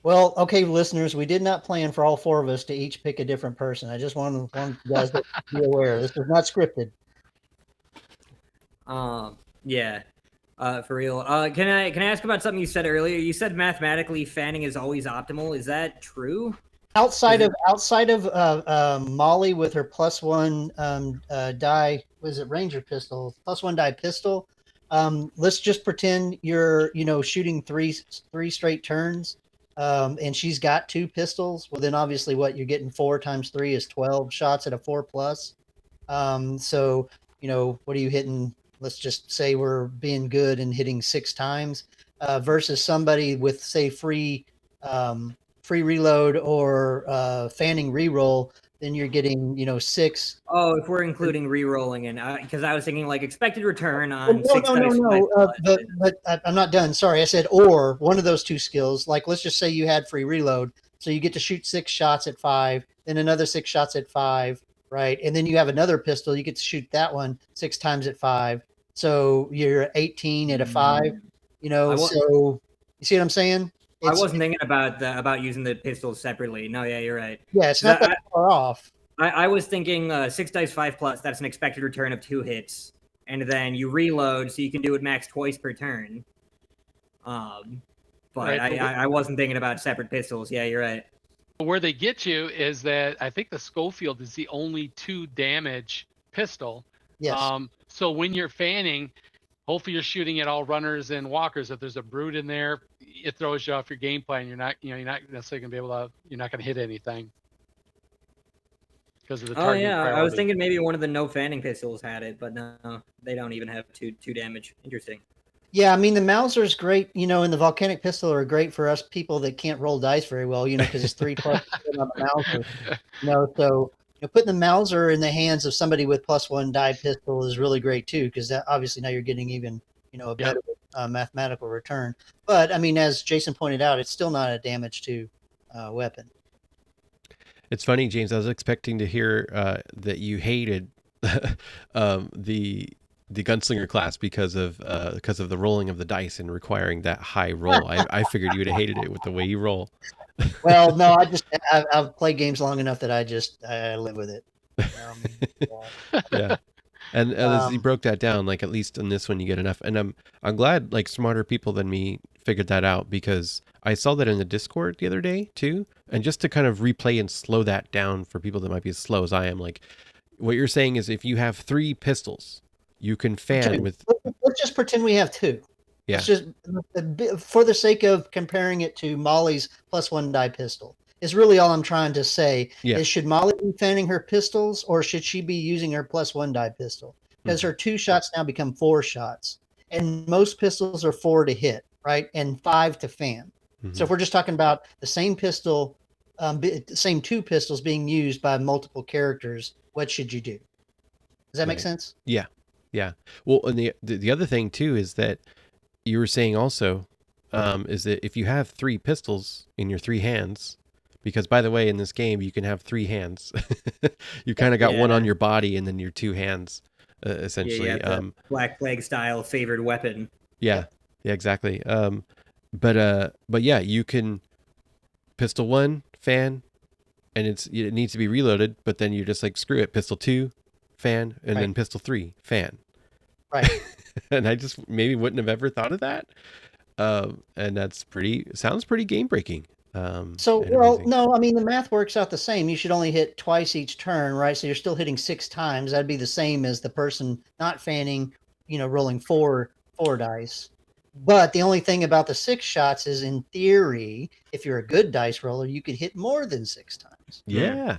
C: Well, okay, listeners, we did not plan for all 4 of us to each pick a different person. I just want you guys to be aware. This is not scripted.
B: Yeah. For real. Can I ask about something you said earlier? You said mathematically fanning is always optimal. Is that true?
C: Outside of Molly with her +1 die, was it Ranger pistol? +1 die pistol. Let's just pretend you're shooting three straight turns. And she's got 2 pistols. Well, then obviously what you're getting 4 times 3 is 12 shots at a 4+. So, what are you hitting? Let's just say we're being good and hitting 6 times versus somebody with say free reload or fanning reroll. Then you're getting 6.
B: Oh, if we're including re-rolling, and because I was thinking like expected return on
C: no,
B: 6 dice.
C: But I'm not done. Sorry, I said or one of those 2 skills. Like let's just say you had free reload, so you get to shoot 6 shots at 5, then another 6 shots at 5, right? And then you have another pistol, you get to shoot that one 6 times at 5. So you're 18 at a 5. So you see what I'm saying?
B: I wasn't thinking about using the pistols separately. No, yeah, you're right.
C: Yeah, it's not that far off.
B: I was thinking 6 dice 5+. That's an expected return of 2 hits, and then you reload, so you can do it max twice per turn. But
D: Right,
B: I wasn't thinking about separate pistols. Yeah, you're right.
D: Where they get you is that I think the Schofield is the only 2 damage pistol.
C: Yes.
D: So when you're fanning, hopefully you're shooting at all runners and walkers. If there's a brute in there, it throws you off your game plan. You're not necessarily gonna be able to. You're not gonna hit anything because of the targeting priority.
B: I was thinking maybe one of the no fanning pistols had it, but no, they don't even have two damage. Interesting.
C: Yeah, I mean the Mauser's great, and the volcanic pistol are great for us people that can't roll dice very well, because it's 3+ on the Mauser. So putting the Mauser in the hands of somebody with +1 die pistol is really great too, because obviously now you're getting even a better mathematical return. But I mean, as Jason pointed out, it's still not a damage to weapon.
A: It's funny, James. I was expecting to hear that you hated the gunslinger class because of the rolling of the dice and requiring that high roll. I figured you would have hated it with the way you roll.
C: Well, no, I've played games long enough that I live with it.
A: Yeah. And as you broke that down, like at least in this one you get enough. And I'm glad like smarter people than me figured that out, because I saw that in the Discord the other day too. And just to kind of replay and slow that down for people that might be as slow as I am, like what you're saying is if you have 3 pistols, you can fan with.
C: Let's just pretend we have 2.
A: Yeah.
C: It's just for the sake of comparing it to Molly's +1 die pistol. Is really all I'm trying to say.
A: Yeah.
C: Is should Molly be fanning her pistols, or should she be using her +1 die pistol? Because her 2 shots now become 4 shots, and most pistols are 4 to hit, right, and 5 to fan.
A: Mm-hmm.
C: So if we're just talking about the same pistol, same 2 pistols being used by multiple characters, what should you do? Does that make sense?
A: Yeah. Yeah. Well, and the other thing too is that you were saying also is that if you have 3 pistols in your 3 hands, because by the way, in this game, you can have 3 hands. You kind of got one on your body and then your 2 hands, essentially.
B: Yeah, Black Plague style favored weapon.
A: Yeah, exactly. But yeah, you can pistol 1, fan, and it needs to be reloaded, but then you're just like, screw it, pistol 2, fan, and then pistol 3, fan.
C: Right.
A: And I just maybe wouldn't have ever thought of that. And that's sounds pretty game breaking.
C: No, I mean, the math works out the same. You should only hit twice each turn, right? So you're still hitting 6 times. That'd be the same as the person not fanning, rolling 4 dice. But the only thing about the 6 shots is, in theory, if you're a good dice roller, you could hit more than 6 times.
A: Yeah.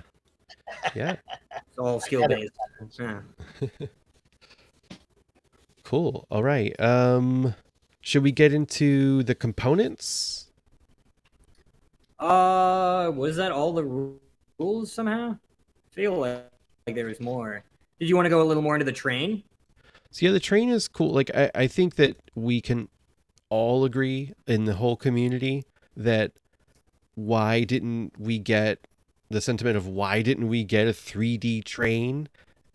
A: Yeah.
B: It's all skill based. Yeah.
A: Cool. All right. Should we get into the components?
B: Was that all the rules somehow? I feel like there was more. Did you want to go a little more into the train?
A: So yeah, the train is cool. Like I think that we can all agree in the whole community that why didn't we get a 3D train,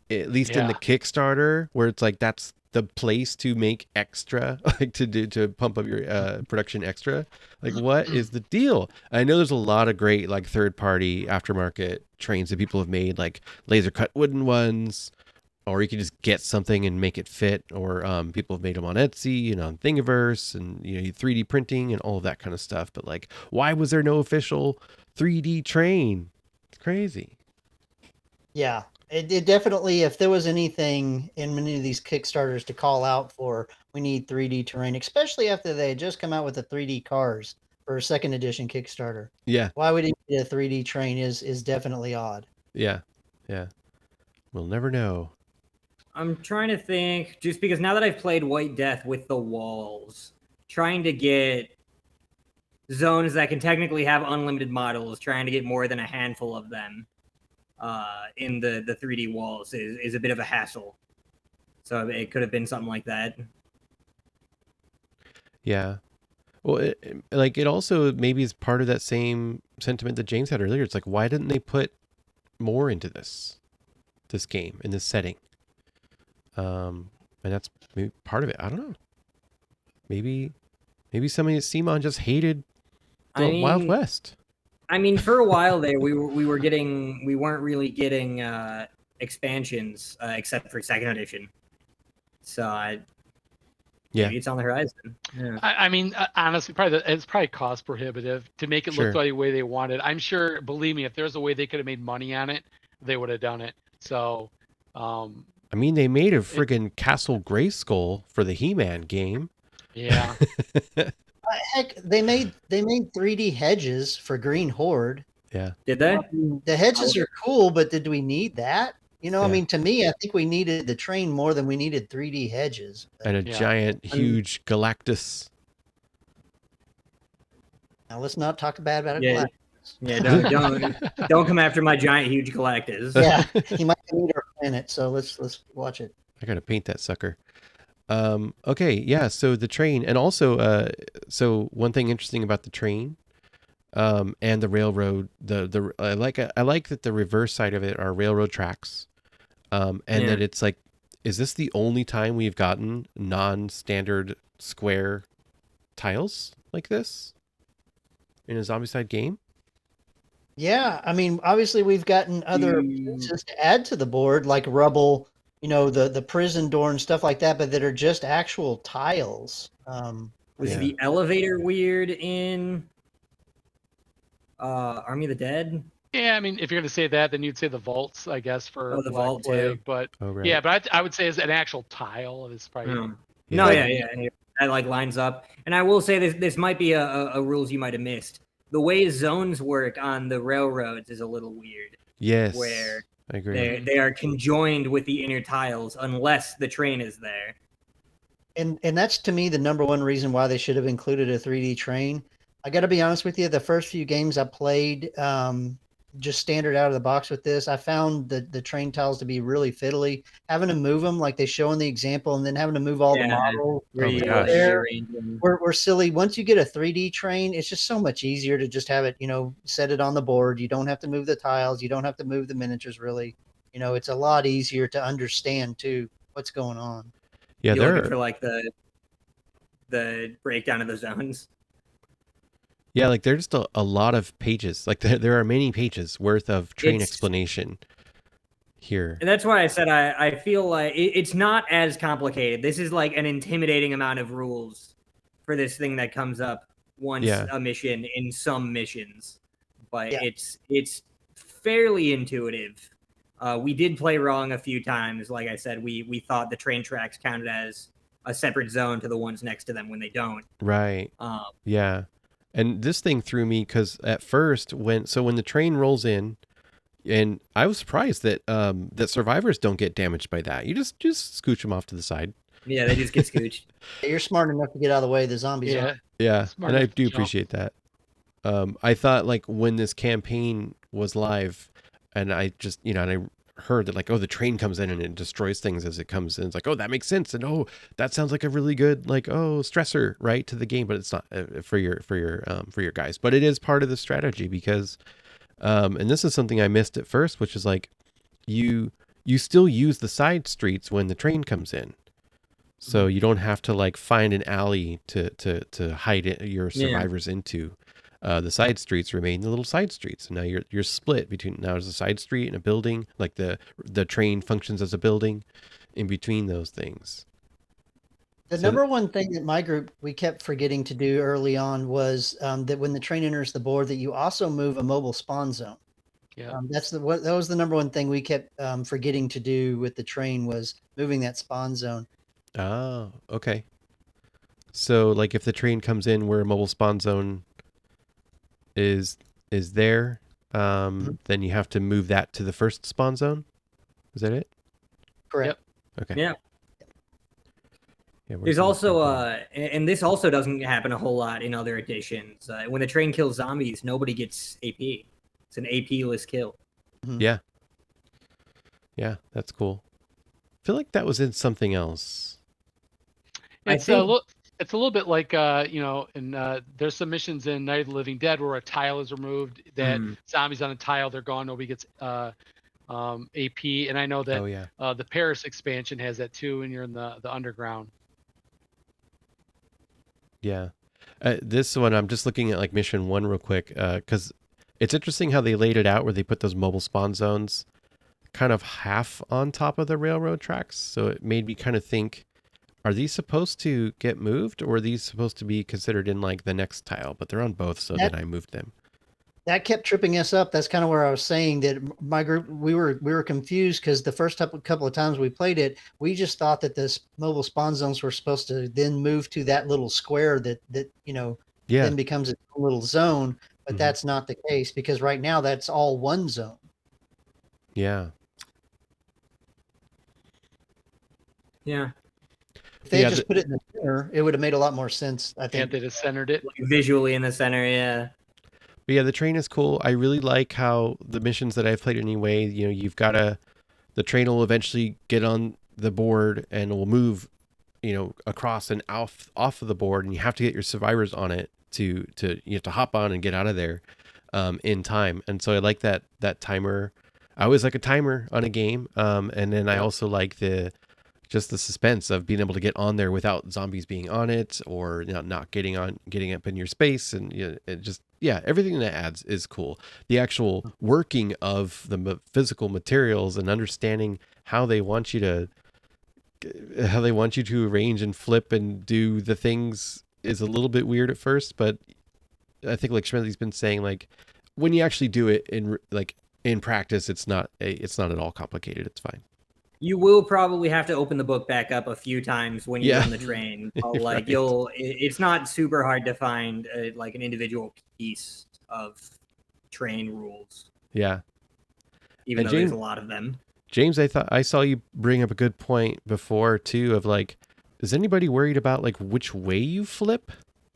A: at least in the Kickstarter, where it's like that's the place to make extra, like to pump up your production extra. Like, what is the deal? I know there's a lot of great like third-party aftermarket trains that people have made, like laser cut wooden ones, or you can just get something and make it fit, or people have made them on Etsy and on Thingiverse, and 3D printing and all of that kind of stuff. But like, why was there no official 3D train? It's crazy.
C: Yeah. It definitely, if there was anything in many of these Kickstarters to call out for, we need 3D terrain, especially after they had just come out with the 3D cars for a 2nd edition Kickstarter.
A: Yeah.
C: Why would it be a 3D train is definitely odd.
A: Yeah. Yeah. We'll never know.
B: I'm trying to think, just because now that I've played White Death with the walls, trying to get zones that can technically have unlimited models, trying to get more than a handful of them in the 3D walls is a bit of a hassle. So it could have been something like that.
A: Yeah. Well, it also maybe is part of that same sentiment that James had earlier. It's like, why didn't they put more into this game in this setting? And that's maybe part of it. I don't know. Maybe somebody at CMON just hated Wild West.
B: I mean, for a while there, we weren't really getting expansions except for second edition. So maybe it's on the horizon. Yeah.
D: I mean, honestly, it's probably cost prohibitive to make it look the way they wanted. I'm sure, believe me, if there's a way they could have made money on it, they would have done it. So,
A: I mean, they made a friggin' Castle Grayskull for the He-Man game.
D: Yeah.
C: Heck, they made 3D hedges for Green Horde.
A: Yeah.
B: Did they?
C: The hedges are cool, but did we need that? You know,
A: Yeah.
C: I mean, to me, I think we needed the train more than we needed 3D hedges.
A: And a giant, huge Galactus.
C: Now let's not talk bad about
B: Yeah.
C: Galactus.
B: Yeah, don't come after my giant, huge Galactus.
C: Yeah, he might need our planet, so let's watch it.
A: I gotta paint that sucker. Okay, yeah. So the train, and also, so one thing interesting about the train, and the railroad, I like that the reverse side of it are railroad tracks, and that it's like, is this the only time we've gotten non-standard square tiles like this in a Zombicide game?
C: Yeah, I mean, obviously we've gotten other pieces to add to the board, like rubble, you know, the prison door and stuff like that, but that are just actual tiles.
B: Was the elevator weird in Army of the Dead?
D: Yeah, I mean, if you're going to say that, then you'd say the vaults, I guess, for
B: the
D: Black
B: vault
D: Plague.
B: too.
D: But
A: right.
D: yeah, but I would say as an actual tile is probably.
B: No, yeah, that like lines up. And I will say this might be a rules you might have missed. The way zones work on the railroads is a little weird.
A: Yes,
B: where
A: I agree.
B: They are conjoined with the inner tiles unless the train is there.
C: And that's to me the number one reason why they should have included a 3D train. I got to be honest with you, the first few games I played, just standard out of the box with this, I found the train tiles to be really fiddly. Having to move them like they show in the example, and then having to move all the models were silly. Once you get a 3D train, it's just so much easier to just have it, you know, set it on the board. You don't have to move the tiles. You don't have to move the miniatures, really. You know, it's a lot easier to understand too what's going on.
A: Yeah,
B: you're looking for like the breakdown of the zones.
A: Yeah, like there's just a lot of pages. Like there are many pages worth of train explanation here.
B: And that's why I said I feel like it's not as complicated. This is like an intimidating amount of rules for this thing that comes up once a mission in some missions. But it's fairly intuitive. We did play wrong a few times. Like I said, we thought the train tracks counted as a separate zone to the ones next to them when they don't.
A: Right. Yeah. And this thing threw me because at first when the train rolls in, and I was surprised that that survivors don't get damaged by that. You just scooch them off to the side.
B: Yeah, they just get scooched.
C: You're smart enough to get out of the way of the zombies.
A: Yeah, and I do appreciate that. I thought like when this campaign was live, and I just and I heard that like, oh, the train comes in and it destroys things as it comes in. It's like, oh, that makes sense, and oh, that sounds like a really good like stressor right to the game, but it's not for your guys, but it is part of the strategy because and this is something I missed at first, which is like you still use the side streets when the train comes in, so you don't have to like find an alley to hide your survivors into. The side streets remain the little side streets. And now you're split between, now there's a side street and a building, like the train functions as a building in between those things.
C: The number one thing that my group, we kept forgetting to do early on was that when the train enters the board, that you also move a mobile spawn zone.
D: Yeah,
C: that was the number one thing we kept forgetting to do with the train, was moving that spawn zone.
A: Oh, okay. So like if the train comes in where a mobile spawn zone is there, then you have to move that to the first spawn zone. Is that it?
C: Correct.
D: Yep.
A: Okay.
B: Yeah.
A: There's
B: There's also and this also doesn't happen a whole lot in other editions. When the train kills zombies, nobody gets AP. It's an AP-less kill.
A: Yeah, that's cool. I feel like that was in something else.
D: It's a little bit like and there's some missions in Night of the Living Dead where a tile is removed, that zombies on a tile, they're gone, nobody gets AP. And I know that the Paris expansion has that too, and you're in the underground.
A: Yeah. This one, I'm just looking at like mission 1 real quick, because it's interesting how they laid it out where they put those mobile spawn zones kind of half on top of the railroad tracks. So it made me kind of think, are these supposed to get moved, or are these supposed to be considered in like the next tile? But they're on both, so
C: That-
A: then I moved them.
C: That kept tripping us up. That's kind of where I was saying that my group, we were confused because the first couple of times we played it, we just thought that this mobile spawn zones were supposed to then move to that little square that
A: Yeah.
C: then becomes its own little zone. But
A: Mhm.
C: that's not the case, because right now that's all one zone.
A: Yeah.
B: Yeah.
C: If they
A: Yeah,
C: had just put it in the center, it would have made a lot more sense, I
D: And
C: think.
D: they just centered it.
B: Like visually in the center, yeah.
A: But yeah, the train is cool. I really like how the missions that I've played anyway, you've got the train will eventually get on the board and will move, across and off of the board, and you have to get your survivors on it to you have to hop on and get out of there in time. And so I like that timer. I always like a timer on a game. And then I also like just the suspense of being able to get on there without zombies being on it, or not getting up in your space, and it just, everything that adds is cool. The actual working of the physical materials and understanding how they want you to arrange and flip and do the things is a little bit weird at first, but I think like Schmedley's been saying, like when you actually do it in practice, it's not at all complicated. It's fine.
B: You will probably have to open the book back up a few times when you're
A: Yeah.
B: on the train. Like
A: Right.
B: it's not super hard to find like an individual piece of train rules,
A: Yeah.
B: even
A: And
B: though there's
A: James-
B: a lot of them.
A: James, I thought I saw you bring up a good point before too, of like, is anybody worried about like which way you flip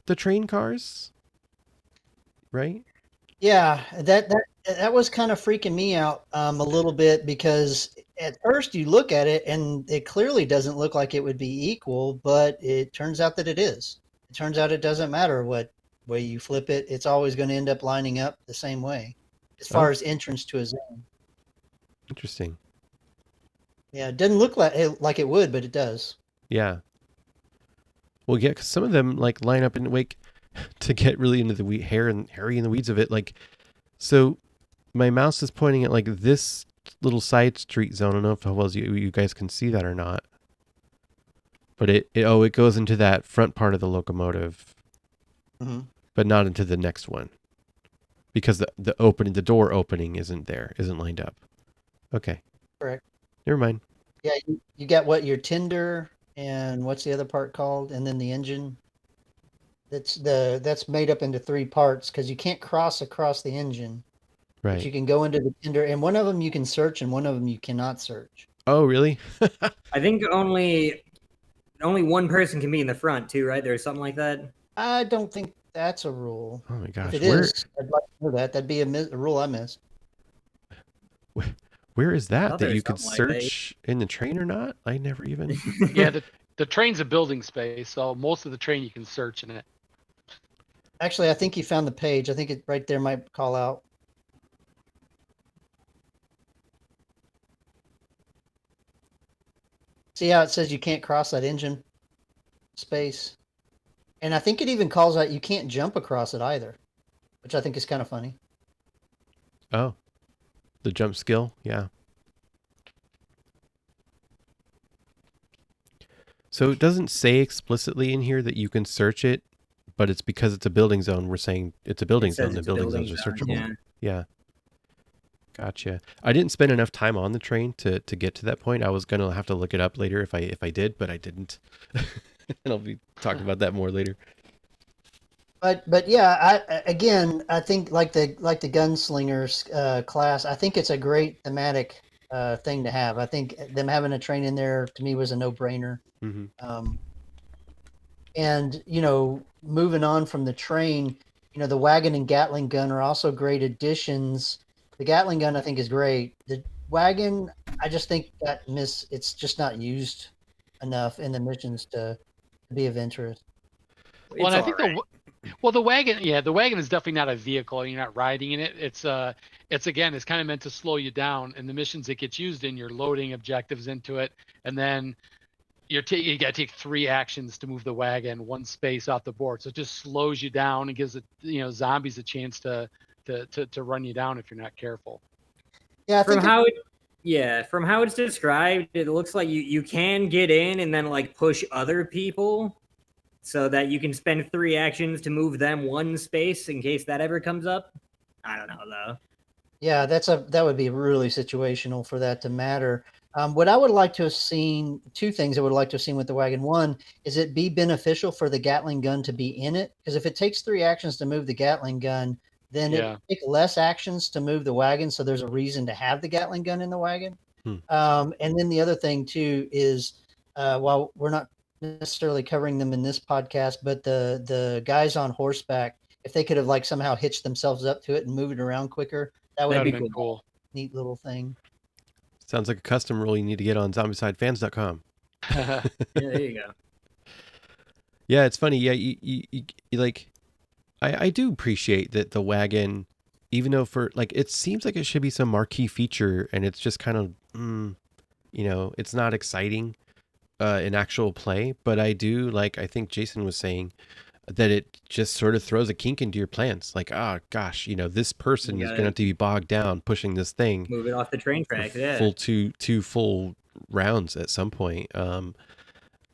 A: the train cars? Right?
C: Yeah, that was kind of freaking me out a little bit, because at first you look at it and it clearly doesn't look like it would be equal, but it turns out that it is. It turns out it doesn't matter what way you flip it; it's always going to end up lining up the same way, as far as entrance to a zone.
A: Interesting.
C: Yeah, it doesn't look like it would, but it does.
A: Yeah. Well, yeah, because some of them like line up in wake to get really into the hairy in the weeds of it. Like, so my mouse is pointing at like this little side street zone. I don't know if how well you guys can see that or not, but it goes into that front part of the locomotive,
C: Mm-hmm.
A: but not into the next one, because the door opening isn't lined up. Okay.
C: Correct.
A: Never mind.
C: Yeah, you got your tender, and what's the other part called, and then the engine. That's made up into 3 parts, because you can't cross across the engine.
A: Right.
C: But you can go into the tender, and one of them you can search, and one of them you cannot search.
A: Oh, really?
B: I think only one person can be in the front too, right? There's something like that.
C: I don't think that's a rule.
A: Oh my gosh.
C: If it is, I'd like to know that. That'd be a rule I missed.
A: Where is
B: I
A: that
B: thought
A: that
B: there
A: you
B: was
A: could
B: something like that.
A: search in the train or not? I never even.
D: Yeah, the train's a building space, so most of the train you can search in it.
C: Actually, I think you found the page. I think it right there might call out. See how it says you can't cross that engine space? And I think it even calls out you can't jump across it either, which I think is kind of funny.
A: Oh, the jump skill. Yeah. So it doesn't say explicitly in here that you can search it, but it's because it's a building zone. We're saying it's a building
B: It says
A: zone. The
B: it's a
A: building
B: building
A: zones are
B: zone,
A: searchable.
B: yeah.
A: Yeah. Gotcha. I didn't spend enough time on the train to get to that point. I was gonna have to look it up later if I did, but I didn't. And I'll be talking about that more later.
C: But yeah, I think like the gunslingers class, I think it's a great thematic thing to have. I think them having a train in there to me was a no-brainer.
A: Mm-hmm.
C: And moving on from the train, the wagon and Gatling gun are also great additions. The Gatling gun I think is great. The wagon, I just think it's just not used enough in the missions to be of interest.
D: Well, and I think
B: alright.
D: the wagon is definitely not a vehicle. You're not riding in it. It's kind of meant to slow you down. And the missions it gets used in, you're loading objectives into it, and then you got to take 3 actions to move the wagon 1 space off the board. So it just slows you down and gives zombies a chance to run you down if you're not careful.
C: Yeah, I
B: From
C: think
B: how from how it's described, it looks like you can get in and then like push other people so that you can spend 3 actions to move them 1 space in case that ever comes up. I don't know though.
C: yeah, that would be really situational for that to matter. What I would like to have seen, 2 things I would like to have seen with the wagon. One is it be beneficial for the Gatling gun to be in it, because if it takes 3 actions to move the Gatling gun, then it
D: Yeah.
C: take less actions to move the wagon. So there's a reason to have the Gatling gun in the wagon. And then the other thing too is, while we're not necessarily covering them in this podcast, but the guys on horseback, if they could have like somehow hitched themselves up to it and moved it around quicker, that would
D: That'd
C: be
D: been cool.
C: neat little thing.
A: Sounds like a custom rule you need to get on zombicidefans.com.
B: Yeah, there you go.
A: Yeah, it's funny. Yeah, you like, I do appreciate that the wagon, even though for like, it seems like it should be some marquee feature, and it's just kind of, it's not exciting in actual play. But I do like, I think Jason was saying that it just sort of throws a kink into your plans. Like, oh gosh, this person is going to have to be bogged down pushing this thing.
B: Move it off the train tracks. Yeah.
A: Full two full rounds at some point.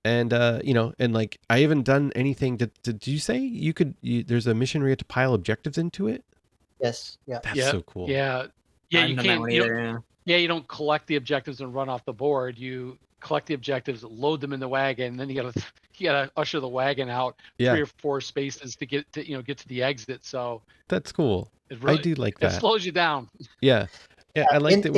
A: And like, I haven't done anything. Did you say there's a mission where you have to pile objectives into it?
C: Yes. Yeah.
A: That's so cool.
D: Yeah.
B: Yeah,
D: You can't. You don't collect the objectives and run off the board. You collect the objectives, load them in the wagon, and then you gotta usher the wagon out 3 or 4 spaces to get to the exit. So
A: that's cool.
D: I
A: do like that.
D: It slows you down.
A: Yeah. I like that.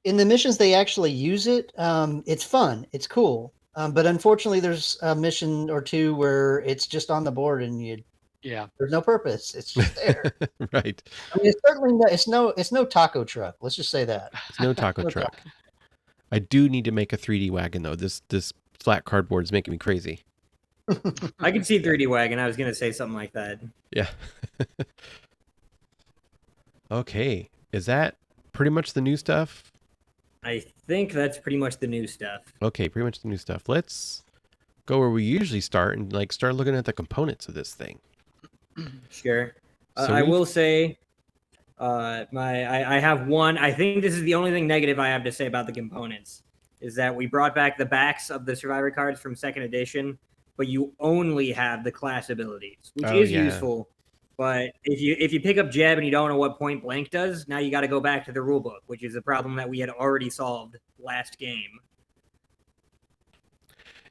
C: In the missions they actually use it. It's fun. It's cool. But unfortunately, there's a mission or 2 where it's just on the board and there's no purpose. It's just there.
A: Right.
C: I mean, it's certainly it's no taco truck. Let's just say that.
A: It's no taco truck. I do need to make a 3D wagon though. This flat cardboard is making me crazy.
B: I can see 3D wagon. I was gonna say something like that.
A: Yeah. Okay. Is that pretty much the new stuff?
B: I think that's pretty much the new stuff.
A: Okay, pretty much the new stuff. Let's go where we usually start and like start looking at the components of this thing.
B: Sure. I will say, I have one. I think this is the only thing negative I have to say about the components is that we brought back the backs of the Survivor cards from 2nd edition, but you only have the class abilities, which is useful. But if you pick up Jeb and you don't know what Point Blank does, now you got to go back to the rule book, which is a problem that we had already solved last game.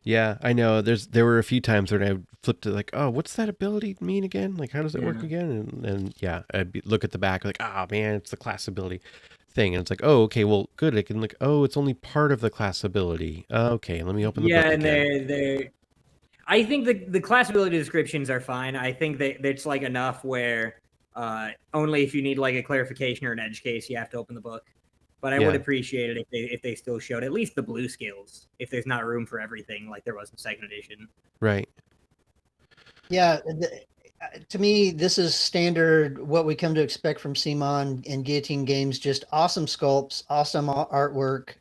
A: Yeah, I know. There were a few times when I flipped it like, oh, what's that ability mean again? Like, how does it work again? And yeah, I'd look at the back like, oh man, it's the class ability thing. And it's like, oh, okay, well, good. I can look, oh, it's only part of the class ability. Okay, let me open the book again.
B: And I think the class ability descriptions are fine. I think that it's like enough where only if you need like a clarification or an edge case, you have to open the book. But I would appreciate it if they still showed at least the blue skills, if there's not room for everything like there was in 2nd edition.
A: Right.
C: Yeah. To me, this is standard, what we come to expect from CMON and Guillotine Games, just awesome sculpts, awesome artwork.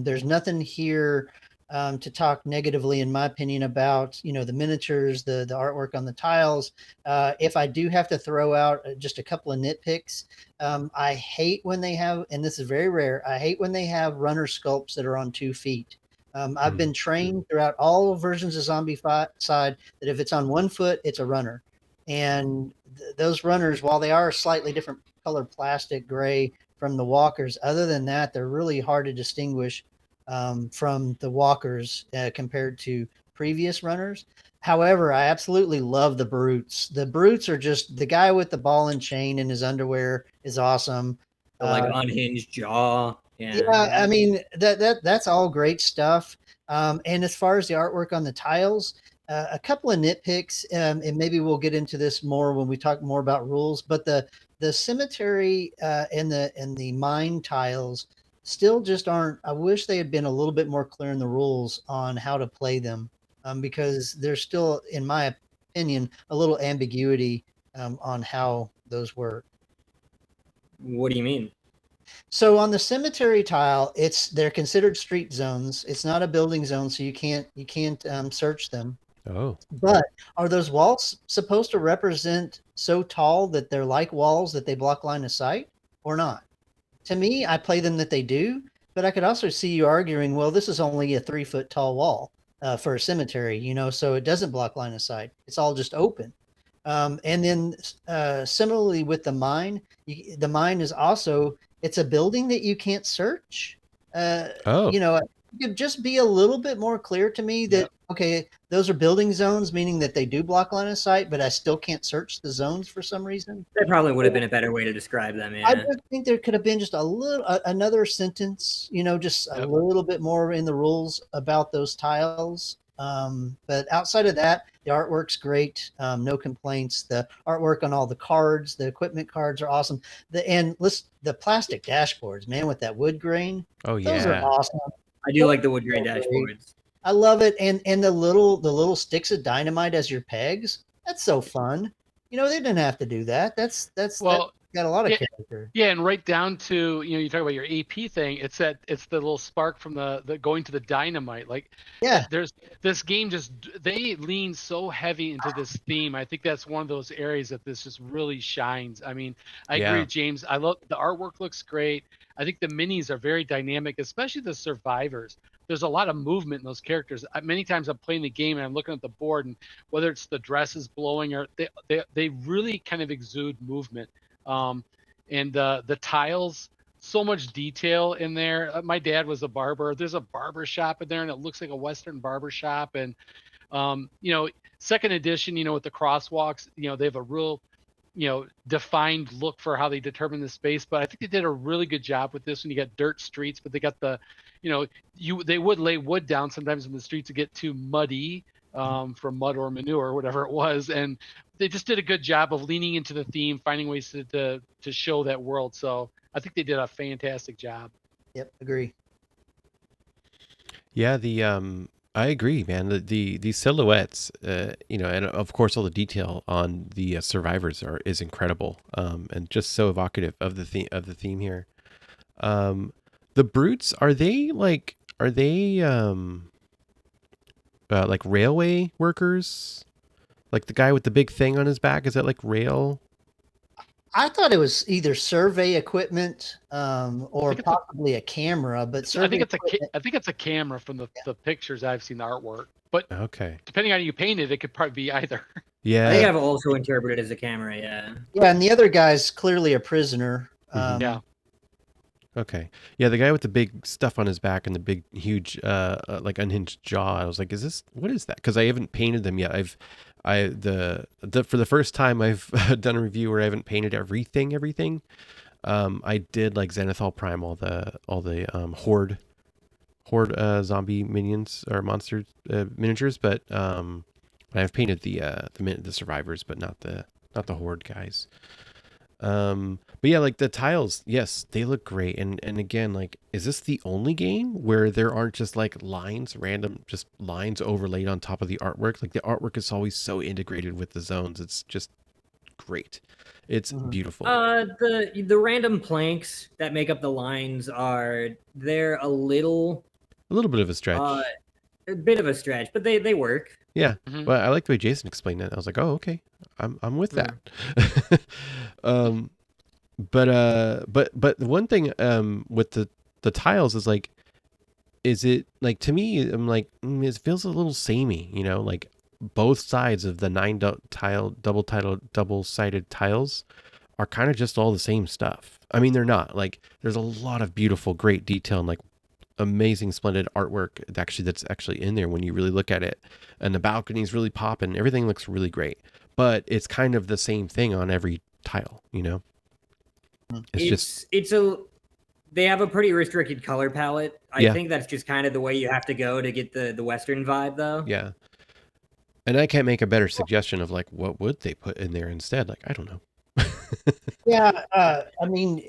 C: There's nothing here to talk negatively, in my opinion, about the miniatures, the artwork on the tiles. If I do have to throw out just a couple of nitpicks, I hate when they have, and this is very rare, I hate when they have runner sculpts that are on 2 feet. I've been trained throughout all versions of Zombicide that if it's on 1 foot, it's a runner. And those runners, while they are a slightly different color plastic gray from the walkers, other than that, they're really hard to distinguish from the walkers compared to previous runners. However, I absolutely love the brutes. The brutes are just, the guy with the ball and chain in his underwear is awesome.
B: Like unhinged jaw.
C: Yeah, I mean that's all great stuff. And as far as the artwork on the tiles, a couple of nitpicks, and maybe we'll get into this more when we talk more about rules. But the cemetery and the mine tiles still just aren't. I wish they had been a little bit more clear in the rules on how to play them, because there's still, in my opinion, a little ambiguity on how those work.
B: What do you mean?
C: So on the cemetery tile, they're considered street zones. It's not a building zone, so you can't search them.
A: Oh,
C: But are those walls supposed to represent so tall that they're like walls that they block line of sight, or not? To me, I play them that they do, but I could also see you arguing, well, this is only a 3 foot tall wall for a cemetery, so it doesn't block line of sight. It's all just open. And then similarly with the mine, the mine is also, it's a building that you can't search.
A: oh,
C: It could just be a little bit more clear to me that,
D: Yep.
C: okay, those are building zones, meaning that they do block line of sight, but I still can't search the zones for some reason.
B: That probably would have been a better way to describe them.
C: I
B: Yeah.
C: just think there could have been just a little, another sentence, just a
D: Yep.
C: little bit more in the rules about those tiles. But outside of that, the artwork's great. No complaints. The artwork on all the cards, the equipment cards are awesome. The plastic dashboards, man, with that wood grain,
A: oh
C: those are
A: yeah.
C: awesome.
B: I do like the wood grain
C: Great.
B: dashboards.
C: I love it. And the little sticks of dynamite as your pegs. That's so fun. They didn't have to do that. That's
D: Well,
C: got a lot of
D: yeah,
C: character.
D: yeah, and right down to, you talk about your AP thing. It's the little spark from the going to the dynamite. Like,
C: Yeah.
D: there's this game they lean so heavy into this theme. I think that's one of those areas that this just really shines. I mean, I agree
A: Yeah.
D: with James. I love the artwork, looks great. I think the minis are very dynamic, especially the survivors. There's a lot of movement in those characters. Many times I'm playing the game and I'm looking at the board, and whether it's the dresses blowing or they really kind of exude movement. And the tiles, so much detail in there. My dad was a barber. There's a barber shop in there, and it looks like a Western barber shop. And second edition, with the crosswalks, they have a real, defined look for how they determine the space. But I think they did a really good job with this. When you got dirt streets, but they got they would lay wood down sometimes when the streets would get too muddy from mud or manure or whatever it was, and they just did a good job of leaning into the theme, finding ways to show that world. So I think they did a fantastic job.
C: Yep. Agree.
A: Yeah, I agree, man. The silhouettes, and of course all the detail on the survivors is incredible, and just so evocative of the theme here. The brutes, are they like railway workers? Like the guy with the big thing on his back, is that like rail?
C: I thought it was either survey equipment or possibly a camera, but
D: I think
C: equipment,
D: I think it's a camera from the pictures I've seen, the artwork. But
A: Okay.
D: depending on how you paint it could probably be either.
B: I think
A: Yeah.
B: I've also interpreted it as a camera. Yeah.
C: yeah, and the other guy's clearly a prisoner.
A: Mhm.
D: Yeah.
A: Okay. Yeah, the guy with the big stuff on his back and the big, huge, like unhinged jaw. I was like, what is that? Because I haven't painted them yet. For the first time I've done a review where I haven't painted everything. I did like Xanathol Prime, all the horde zombie minions or monster miniatures, but I've painted the survivors, but not the horde guys. But yeah, like the tiles, yes, they look great. And again, like, is this the only game where there aren't just like random lines overlaid on top of the artwork? Like the artwork is always so integrated with the zones. It's just great. It's beautiful.
B: The random planks that make up the lines they're a
A: little bit of a stretch.
B: a bit of a stretch, but they work.
A: Yeah.
D: Mhm.
A: But I like the way Jason explained it. I was like, oh, okay. I'm with that. But the one thing with the tiles is like, is it like, to me, I'm like, it feels a little samey, like both sides of the double-sided tiles are kind of just all the same stuff. I mean, they're not. Like, there's a lot of beautiful, great detail and like amazing, splendid artwork that's actually in there when you really look at it. And the balconies really pop and everything looks really great. But it's kind of the same thing on every tile,
B: They have a pretty restricted color palette. I think that's just kind of the way you have to go to get the Western vibe, though.
A: Yeah. And I can't make a better suggestion of like, what would they put in there instead? Like, I don't know.
C: Yeah, I mean,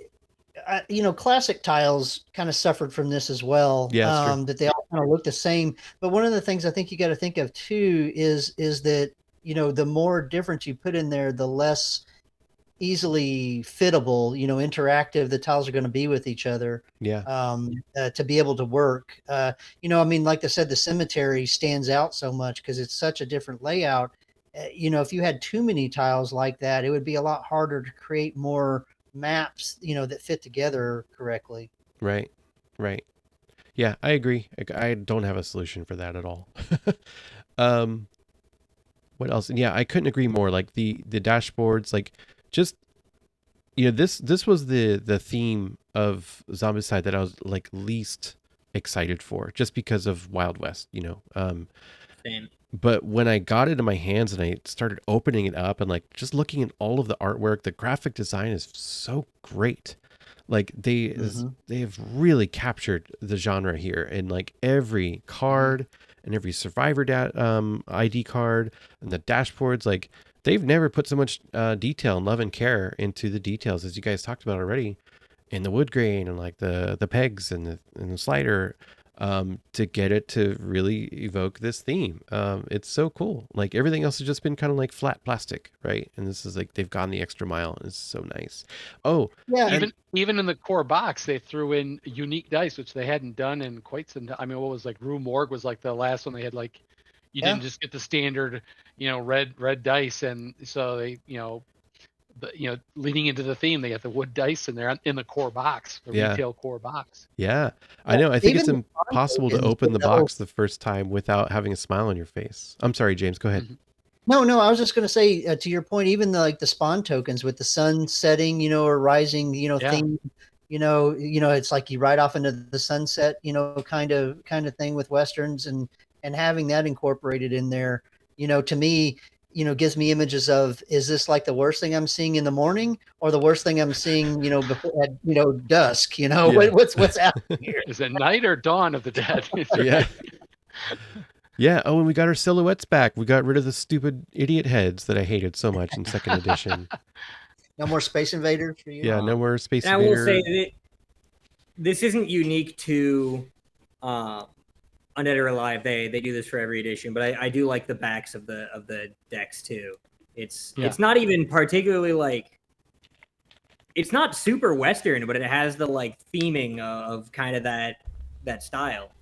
C: classic tiles kind of suffered from this as well.
A: Yeah,
C: that they all kind of look the same. But one of the things I think you got to think of too is that the more difference you put in there, the less easily fittable, interactive the tiles are going to be with each other.
A: Yeah.
C: To be able to work. I mean, like I said, the cemetery stands out so much because it's such a different layout. If you had too many tiles like that, it would be a lot harder to create more maps, that fit together correctly.
A: Right. Right. Yeah, I agree. I don't have a solution for that at all. um, what else? Yeah, I couldn't agree more. Like the dashboards, like just this was the theme of Zombicide that I was like least excited for, just because of Wild West.
B: Same.
A: But when I got it in my hands and I started opening it up and like just looking at all of the artwork, the graphic design is so great. Like they have really captured the genre here, and like every card and every survivor ID card and the dashboards, like they've never put so much detail and love and care into the details as you guys talked about already, in the wood grain and like the pegs and the slider, to get it to really evoke this theme. It's so cool. Like everything else has just been kind of like flat plastic, right? And this is like they've gone the extra mile. It's so nice. Oh,
C: Yeah.
D: Even in the core box, they threw in unique dice, which they hadn't done in quite some time. I mean, what was like Rue Morgue was like the last one they had. Like, you didn't just get the standard, red dice, and so they, leading into the theme, they got the wood dice in there in the core box, the retail core box.
A: Yeah, I know. I think it's
C: Even the
A: impossible to
C: tokens
A: open the
C: with the whole-
A: box the first time without having a smile on your face. I'm sorry, James. Go ahead.
C: No, I was just going to say, to your point, even the spawn tokens with the sun setting, or rising, theme, it's like you ride off into the sunset, kind of thing with westerns, and having that incorporated in there, to me, gives me images of, is this like the worst thing I'm seeing in the morning or the worst thing I'm seeing, before at, dusk, what's happening here?
D: Is it night or dawn of the dead?
A: Yeah. Yeah. Oh, and we got our silhouettes back. We got rid of the stupid idiot heads that I hated so much in second edition.
C: No more Space Invaders for you?
A: Yeah, no more Space
B: And
A: Invader.
B: I will say that this isn't unique to Undead or Alive. They do this for every edition, but I do like the backs of the decks too. It's not even particularly like, it's not super Western, but it has the like theming of kind of that style.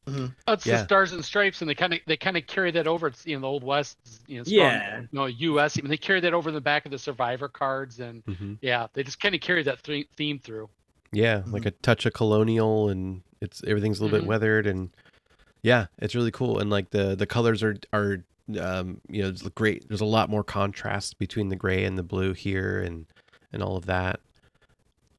C: Mm-hmm.
D: Oh, it's the Stars and Stripes, and they kind of carry that over. It's the Old West,
B: Yeah.
D: U.S. Even they carry that over in the back of the Survivor cards, and they just kind of carry that theme through.
A: Yeah, like a touch of colonial, and everything's a little bit weathered, and yeah, it's really cool. And like the colors are it's great. There's a lot more contrast between the gray and the blue here, and all of that.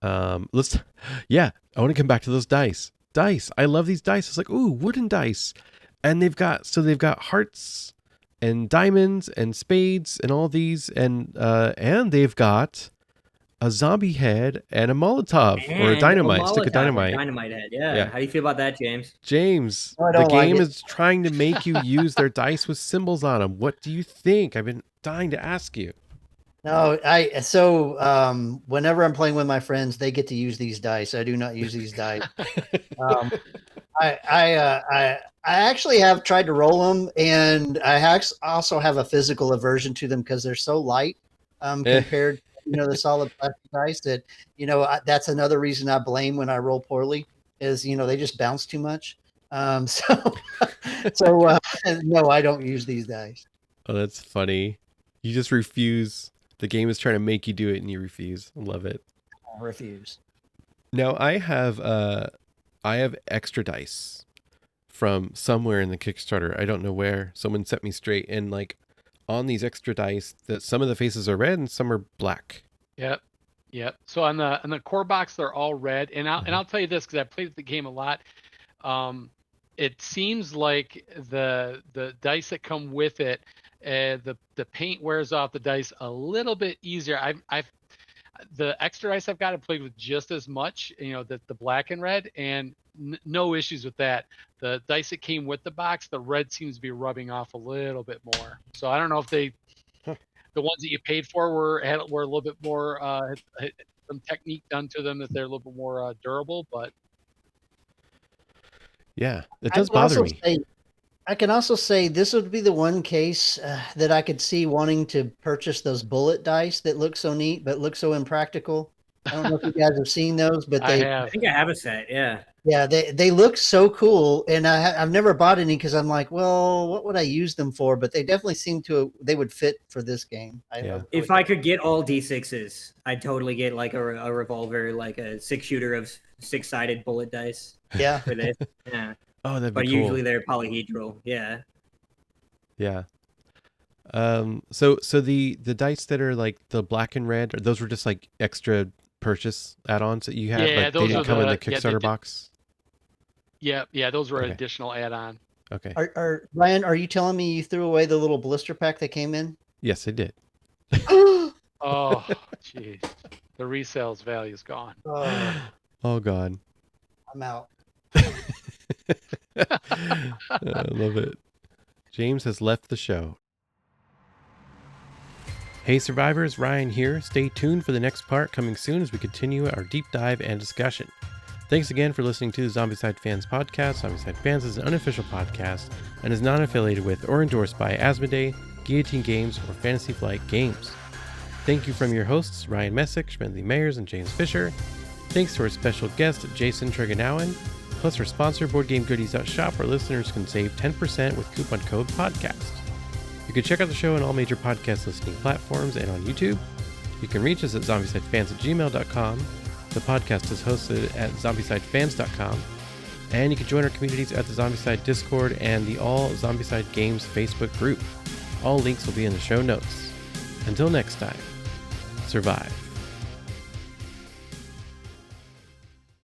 A: I want to come back to those dice. I love these dice. It's like, ooh, wooden dice. And they've got hearts and diamonds and spades and all these, and they've got a zombie head and a Molotov or a dynamite, stick of dynamite.
B: Dynamite head, yeah. How do you feel about that, James?
A: James, the game is trying to make you use their dice with symbols on them. What do you think? I've been dying to ask you.
C: No, whenever I'm playing with my friends, they get to use these dice. I do not use these dice. I actually have tried to roll them, and I also have a physical aversion to them because they're so light compared to the solid plastic dice that that's another reason I blame when I roll poorly is they just bounce too much. No, I don't use these dice.
A: Oh, that's funny. You just refuse. The game is trying to make you do it, and you refuse. I love it.
C: I refuse.
A: Now I have extra dice from somewhere in the Kickstarter. I don't know where. Someone set me straight, and like on these extra dice, that some of the faces are red and some are black.
D: Yep. So on the core box, they're all red, and I'll tell you this because I played the game a lot. It seems like the dice that come with it, the paint wears off the dice a little bit easier. I've the extra dice I've got, I played with just as much, the black and red, and no issues with that. The dice that came with the box, the red seems to be rubbing off a little bit more. So I don't know if the ones that you paid for were a little bit more had some technique done to them, that they're a little bit more durable, but
A: yeah, it does bother me.
C: I can also say this would be the one case that I could see wanting to purchase those bullet dice that look so neat but look so impractical. I don't know if you guys have seen those, but
D: I
C: they
B: I
D: have.
B: think I have a set. Yeah.
C: yeah they look so cool, and I've never bought any because I'm like, well, what would I use them for? But they definitely seem to they would fit for this game.
A: Yeah.
B: If I could get all D6s, I'd totally get like a revolver, like a 6-shooter of 6-sided bullet dice
C: yeah
B: for this. Yeah.
A: Oh, that'd be
B: But
A: cool.
B: usually they're polyhedral. Yeah.
A: Yeah. So the dice that are like the black and red, those were just like extra purchase add-ons that you had.
D: Yeah,
A: like they
D: those
A: didn't
D: are
A: come in the
D: the- yeah, they
A: Kickstarter
D: did-
A: box.
D: Yeah, those were
A: Okay.
D: additional add-on.
A: Okay.
C: Are Ryan, are you telling me you threw away the little blister pack that came in?
A: Yes, I did.
C: Oh,
D: Oh, jeez. The resales value is gone.
A: Oh God.
C: I'm out.
A: I love it. James has left the show. Hey survivors, Ryan here. Stay tuned for the next part coming soon as we continue our deep dive and discussion. Thanks again for listening to the Zombicide Fans podcast. Zombicide Fans is an unofficial podcast and is not affiliated with or endorsed by Asmodee, Guillotine Games, or Fantasy Flight Games. Thank you from your hosts, Ryan Messick, Schmedley Mayers, and James Fisher. Thanks to our special guest, Jason Treganowan, plus our sponsor, BoardGameGoodies.shop, where listeners can save 10% with coupon code PODCAST. You can check out the show on all major podcast listening platforms and on YouTube. You can reach us at zombicidefans@gmail.com. The podcast is hosted at zombicidefans.com. And you can join our communities at the Zombicide Discord and the All Zombicide Games Facebook group. All links will be in the show notes. Until next time, survive.